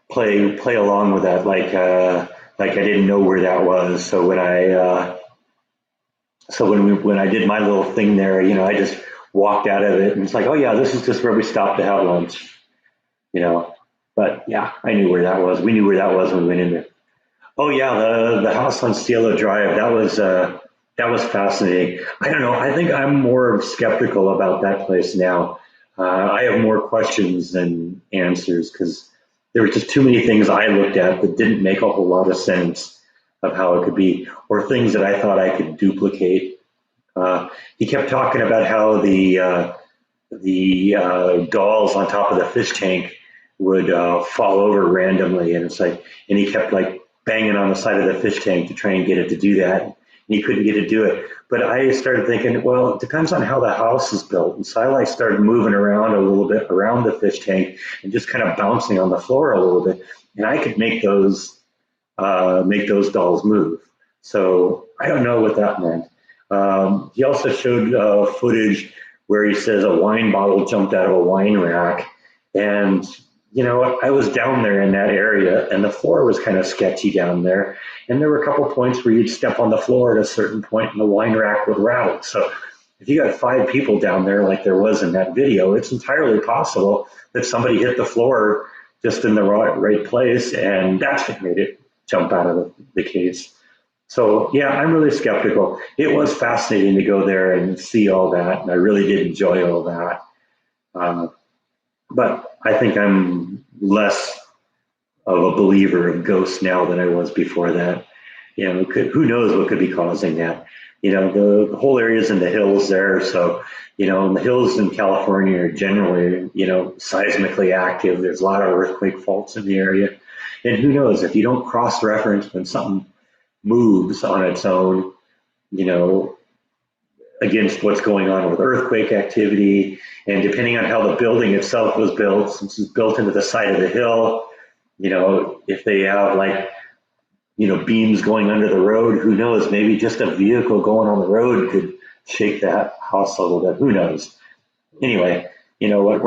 play along with that, like I didn't know where that was. So when I did my little thing there, I just walked out of it and it's like, oh yeah, this is just where we stopped to have lunch, you know. But yeah, I knew where that was. We knew where that was when we went in there. Oh yeah, the house on Cielo Drive. That was fascinating. I don't know. I think I'm more skeptical about that place now. I have more questions than answers because there were just too many things I looked at that didn't make a whole lot of sense of how it could be, or things that I thought I could duplicate. He kept talking about how the dolls on top of the fish tank would fall over randomly, and it's like, and he kept like banging on the side of the fish tank to try and get it to do that, and he couldn't get it to do it. But I started thinking, well, it depends on how the house is built, and so I like started moving around a little bit around the fish tank and just kind of bouncing on the floor a little bit, and I could make those dolls move. So I don't know what that meant. He also showed footage where he says a wine bottle jumped out of a wine rack. And you know what? I was down there in that area and the floor was kind of sketchy down there. And there were a couple points where you'd step on the floor at a certain point and the wine rack would rattle. So if you got 5 people down there like there was in that video, it's entirely possible that somebody hit the floor just in the right place and that's what made it jump out of the case. So yeah, I'm really skeptical. It was fascinating to go there and see all that, and I really did enjoy all that. Uh, but I think I'm less of a believer of ghosts now than I was before that. Who knows what could be causing that? The whole area's in the hills there, so and the hills in California are generally seismically active. There's a lot of earthquake faults in the area, and who knows if you don't cross-reference when something moves on its own, you know, against what's going on with earthquake activity. And depending on how the building itself was built, since it's built into the side of the hill, if they have beams going under the road, who knows? Maybe just a vehicle going on the road could shake that house a little bit. Who knows? Anyway, you know what?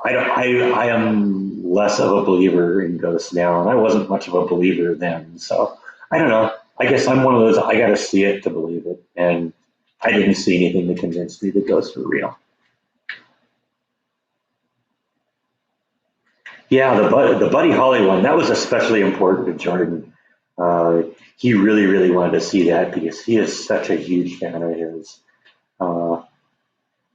I am less of a believer in ghosts now, and I wasn't much of a believer then. So I don't know. I guess I'm one of those. I got to see it to believe it, and I didn't see anything that convinced me that ghosts were real. Yeah, the Buddy Holly one, that was especially important to Jordan. Uh, he really, really wanted to see that because he is such a huge fan of his. Uh,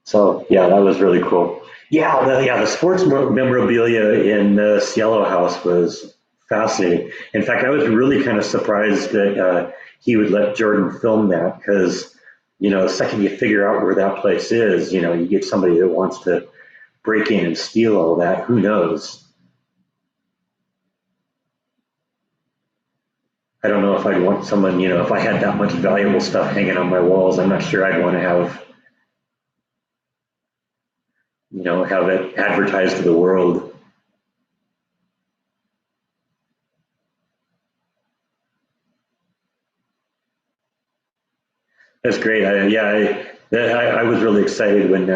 so yeah, that was really cool. Yeah, the sports memorabilia in the Cielo House was fascinating. In fact, I was really kind of surprised that he would let Jordan film that because the second you figure out where that place is, you get somebody that wants to break in and steal all that. Who knows? I don't know if I'd want someone, if I had that much valuable stuff hanging on my walls, I'm not sure I'd want to have it advertised to the world. That's great. I was really excited when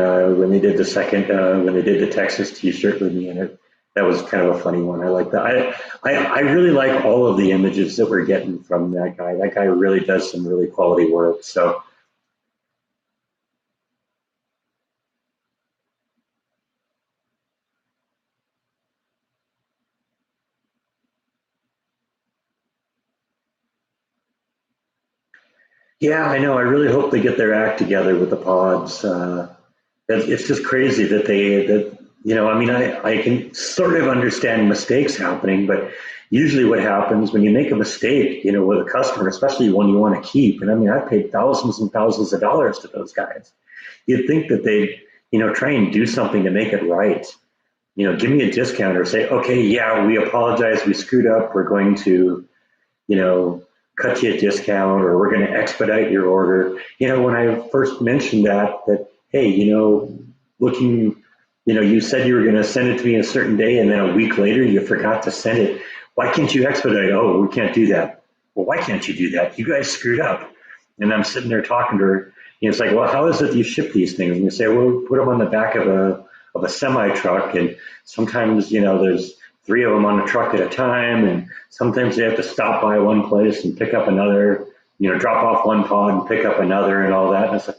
they did the second when they did the Texas T-shirt with me, and that was kind of a funny one. I like that. I really like all of the images that we're getting from that guy. That guy really does some really quality work. So yeah, I know. I really hope they get their act together with the pods. It's just crazy that I mean, I can sort of understand mistakes happening, but usually what happens when you make a mistake, with a customer, especially one you want to keep, and I mean, I paid thousands and thousands of dollars to those guys. You'd think that they'd, try and do something to make it right. Give me a discount or say, okay, yeah, we apologize, we screwed up, we're going to, you know, cut you a discount, or we're going to expedite your order. When I first mentioned that, hey, looking, you said you were going to send it to me a certain day, and then a week later you forgot to send it. Why can't you expedite? Oh, we can't do that. Well, why can't you do that? You guys screwed up. And I'm sitting there talking to her. It's like, well, how is it you ship these things? And you say, well, we put them on the back of a semi truck, and sometimes there's 3 of them on a truck at a time, and sometimes they have to stop by one place and pick up another, drop off one pod and pick up another and all that. And it's like,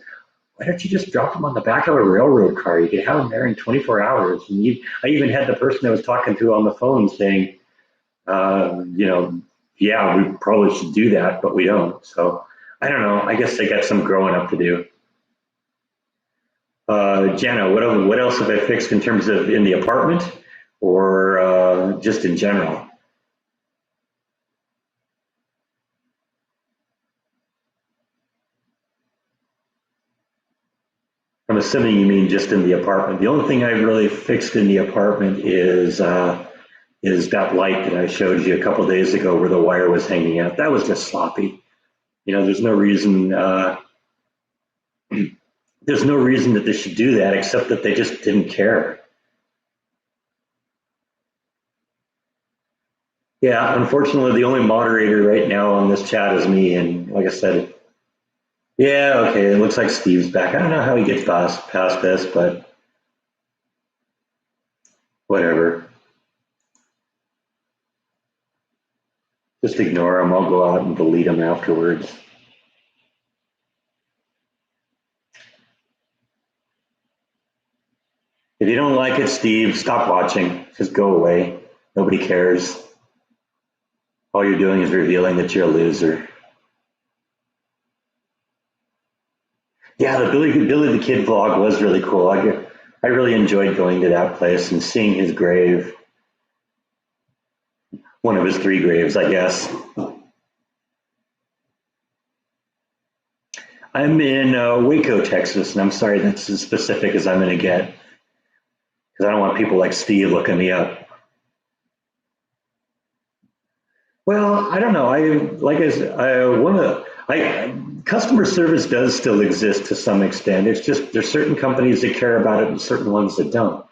why don't you just drop them on the back of a railroad car? You could have them there in 24 hours. And I even had the person I was talking to on the phone saying, yeah, we probably should do that, but we don't. So I don't know. I guess they got some growing up to do. Jana, what else have I fixed in terms of in the apartment or just in general? I'm assuming you mean just in the apartment. The only thing I've really fixed in the apartment is that light that I showed you a couple of days ago where the wire was hanging out. That was just sloppy. There's no reason there's no reason that they should do that except that they just didn't care. Yeah, unfortunately, the only moderator right now on this chat is me, and like I said, yeah, okay, it looks like Steve's back. I don't know how he gets past this, but whatever. Just ignore him. I'll go out and delete him afterwards. If you don't like it, Steve, stop watching. Just go away. Nobody cares. All you're doing is revealing that you're a loser. Yeah, the Billy the Kid vlog was really cool. I really enjoyed going to that place and seeing his grave. One of his 3 graves, I guess. I'm in Waco, Texas, and I'm sorry that's as specific as I'm going to get because I don't want people like Steve looking me up. Well, I don't know. Customer service does still exist to some extent. It's just there's certain companies that care about it and certain ones that don't.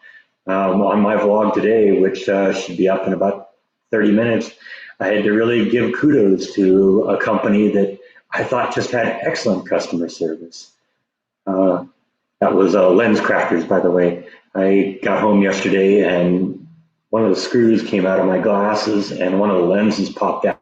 On my vlog today, which should be up in about 30 minutes, I had to really give kudos to a company that I thought just had excellent customer service. That was Lens Crafters, by the way. I got home yesterday and one of the screws came out of my glasses and one of the lenses popped out.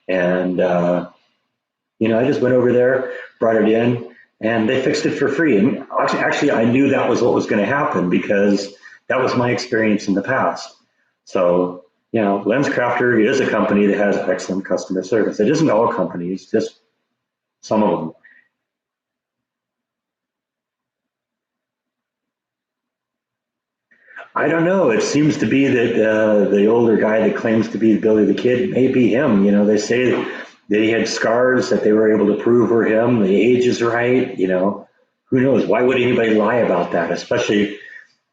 And, I just went over there, brought it in, and they fixed it for free. And actually, I knew that was what was going to happen because that was my experience in the past. So, Lens Crafter is a company that has excellent customer service. It isn't all companies, just some of them. I don't know. It seems to be that the older guy that claims to be Billy the Kid may be him. They say that he had scars that they were able to prove were him. The age is right. Who knows? Why would anybody lie about that? Especially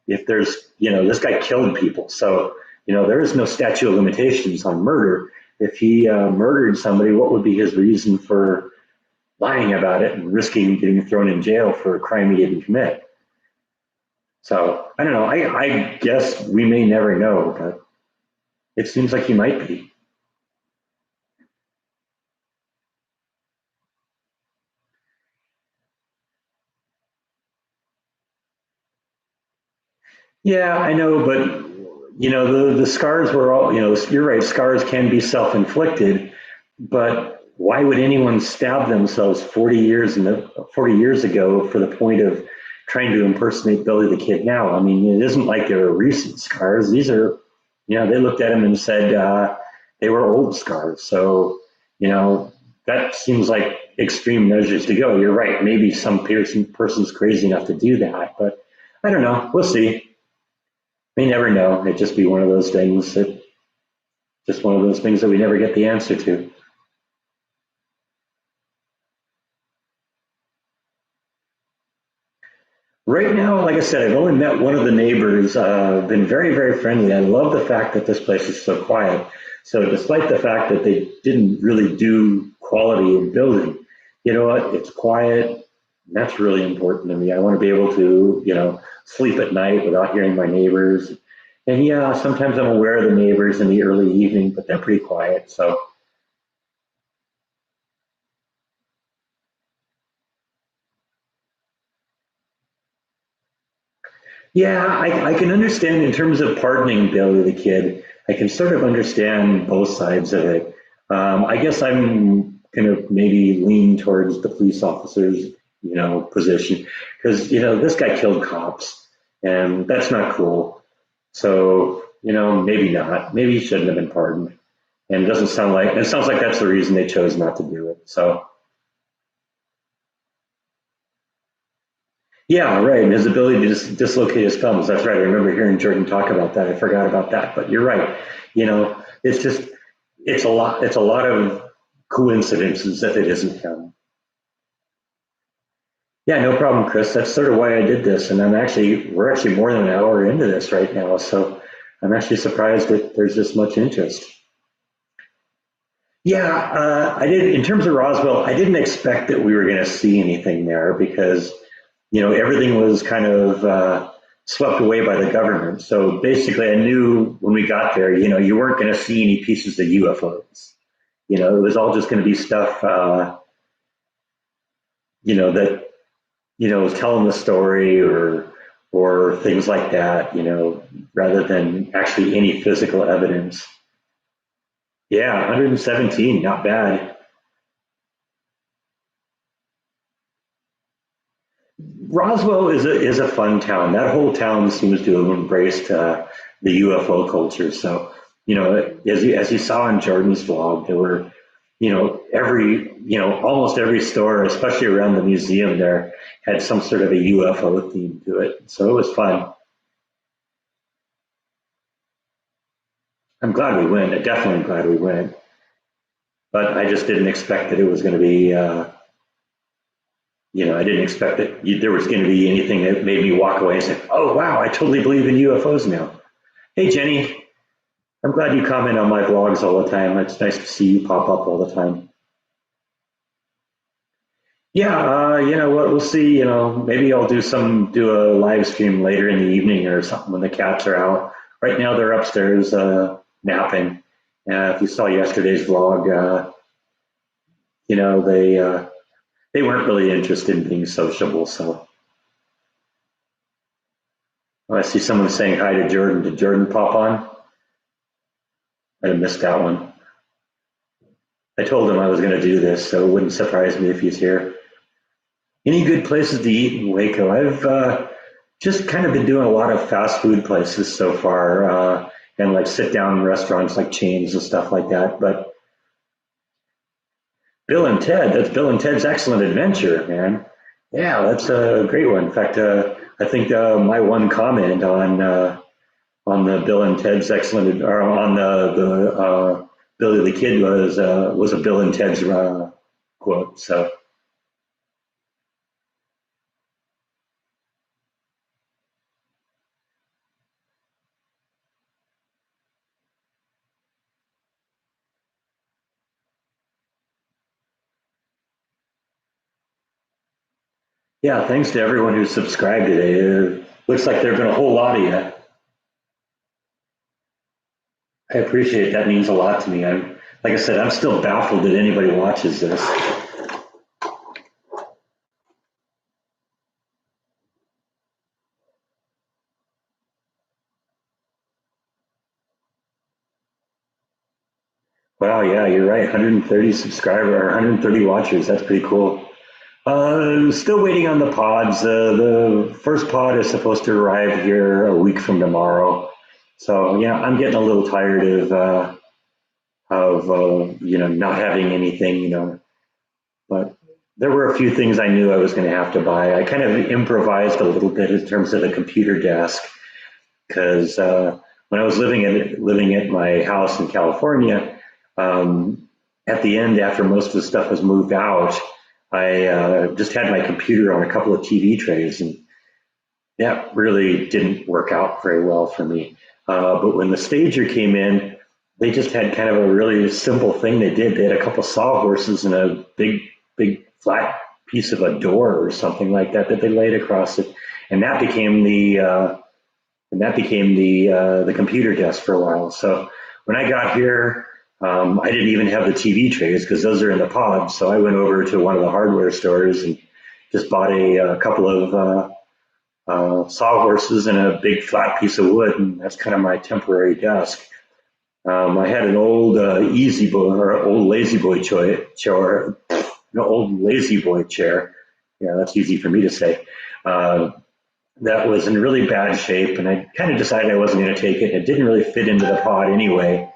if there's, this guy killed people. So, there is no statute of limitations on murder. If he murdered somebody, what would be his reason for lying about it and risking getting thrown in jail for a crime he didn't commit? So I don't know. I guess we may never know, but it seems like he might be. Yeah, I know, but the scars were all, you're right, scars can be self-inflicted, but why would anyone stab themselves 40 years ago for the point of trying to impersonate Billy the Kid now? I mean, it isn't like they were recent scars. These are, they looked at him and said they were old scars. So, that seems like extreme measures to go. You're right.Maybe some person's crazy enough to do that, but I don't know. We'll see. May never know. It'd just be one of those things that we never get the answer to. Right now, like I said, I've only met one of the neighbors, been very, very friendly. I love the fact that this place is so quiet. So despite the fact that they didn't really do quality in building. You know what? It's quiet. That's really important to me. I want to be able to, sleep at night without hearing my neighbors. And yeah, sometimes I'm aware of the neighbors in the early evening, but they're pretty quiet. So yeah, I can understand in terms of pardoning Billy the Kid. I can sort of understand both sides of it. I guess I'm going to maybe lean towards the police officers, position because this guy killed cops, and that's not cool. So maybe not. Maybe he shouldn't have been pardoned. And it sounds like that's the reason they chose not to do it. So yeah, right. And his ability to dislocate his thumbs. That's right. I remember hearing Jordan talk about that. I forgot about that, but you're right. It's just it's a lot. It's a lot of coincidences that it isn't him. Yeah, no problem, Chris. That's sort of why I did this, and we're actually more than an hour into this right now, so I'm actually surprised that there's this much interest. Yeah, I did. In terms of Roswell, I didn't expect that we were going to see anything there because everything was kind of swept away by the government. So basically, I knew when we got there, you weren't going to see any pieces of UFOs. It was all just going to be stuff, that was telling the story or things like that. Rather than actually any physical evidence. Yeah, 117, not bad. Roswell is a fun town. That whole town seems to have embraced the UFO culture. So, as you saw in Jordan's vlog, there were, almost every store, especially around the museum there, had some sort of a UFO theme to it. So it was fun. I'm glad we went. I'm definitely glad we went. But I just didn't expect that it was going to be, I didn't expect that there was going to be anything that made me walk away and say, oh, wow, I totally believe in UFOs now. Hey, Jenny, I'm glad you comment on my vlogs all the time. It's nice to see you pop up all the time. Yeah, you know what? We'll see. Maybe I'll do a live stream later in the evening or something when the cats are out. Right now, they're upstairs napping. If you saw yesterday's vlog, they weren't really interested in being sociable. So I see someone saying hi to Jordan. Did Jordan pop on? I missed that one. I told him I was going to do this, so it wouldn't surprise me if he's here. Any good places to eat in Waco? I've just kind of been doing a lot of fast food places so far, and like sit down restaurants like chains and stuff like that. But Bill and Ted, that's Bill and Ted's Excellent Adventure, man. Yeah, that's a great one. In fact, I think my one comment on the Bill and Ted's Excellent, or on the Billy the Kid was a Bill and Ted's quote. So yeah, thanks to everyone who subscribed today. Looks like there've been a whole lot of you. I appreciate it. That means a lot to me. Like I said, I'm still baffled that anybody watches this. Wow, yeah, you're right. 130 subscriber or 130 watchers. That's pretty cool. Still waiting on the pods. The first pod is supposed to arrive here a week from tomorrow. So yeah, I'm getting a little tired of not having anything. But there were a few things I knew I was going to have to buy. I kind of improvised a little bit in terms of the computer desk because when I was living at my house in California, at the end, after most of the stuff was moved out, I just had my computer on a couple of TV trays, and that really didn't work out very well for me. But when the stager came in, they just had kind of a really simple thing they did. They had a couple sawhorses and a big flat piece of a door or something like that that they laid across it, and that became the computer desk for a while. So when I got here, I didn't even have the TV trays because those are in the pod. So I went over to one of the hardware stores and just bought a couple of sawhorses and a big flat piece of wood, and that's kind of my temporary desk. I had an old easy boy or old lazy boy chair, an old lazy boy chair. Yeah, that's easy for me to say. Uh, that was in really bad shape, and I kind of decided I wasn't going to take it. It didn't really fit into the pod anyway,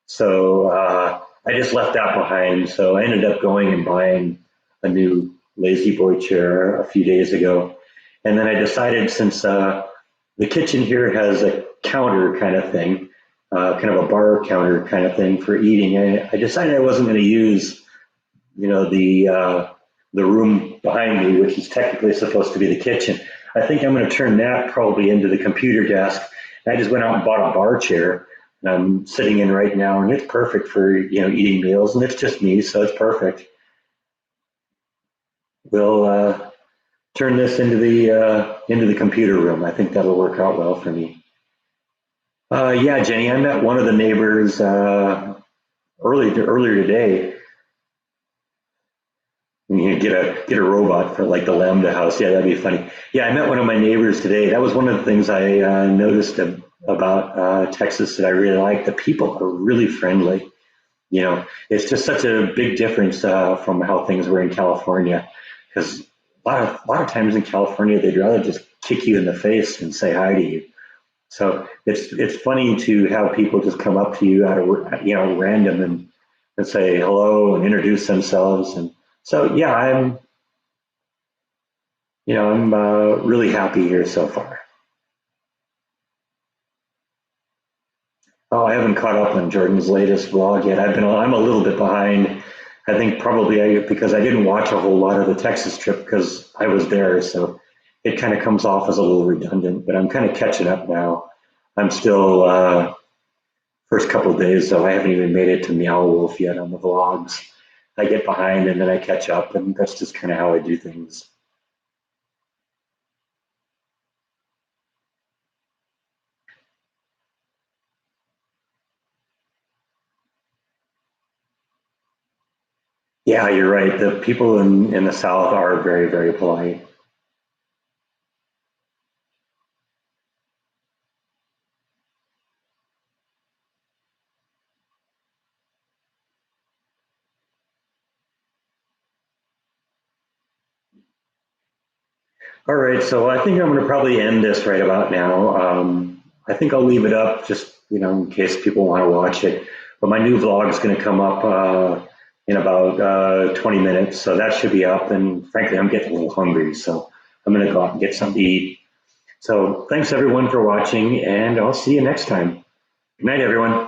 so I just left that behind. So I ended up going and buying a new lazy boy chair a few days ago, and then I decided since the kitchen here has a counter kind of thing, kind of a bar counter kind of thing for eating. I decided I wasn't going to use, the room behind me, which is technically supposed to be the kitchen. I think I'm going to turn that probably into the computer desk. And I just went out and bought a bar chair, and I'm sitting in right now, and it's perfect for eating meals, and it's just me, so it's perfect. We'll turn this into the computer room. I think that'll work out well for me. Yeah, Jenny, I met one of the neighbors earlier today. You get a robot for like the Lambda house. Yeah, that'd be funny. Yeah, I met one of my neighbors today. That was one of the things I noticed about Texas that I really like. The people are really friendly. It's just such a big difference from how things were in California. Because a lot of times in California, they'd rather just kick you in the face and say hi to you. So it's funny to have people just come up to you out of random and say hello and introduce themselves. And so yeah, I'm really happy here so far. Oh, I haven't caught up on Jordan's latest vlog yet. I'm a little bit behind. I think probably because I didn't watch a whole lot of the Texas trip because I was there, so it kind of comes off as a little redundant. But I'm kind of catching up now. I'm still first couple of days, so I haven't even made it to Meow Wolf yet on the vlogs. I get behind and then I catch up, and that's just kind of how I do things. Yeah, you're right. The people in the South are very, very polite. All right, so I think I'm going to probably end this right about now. I think I'll leave it up just, in case people want to watch it. But my new vlog is going to come up in about 20 minutes, so that should be up. And frankly, I'm getting a little hungry, so I'm going to go out and get something to eat. So thanks everyone for watching, and I'll see you next time. Good night, everyone.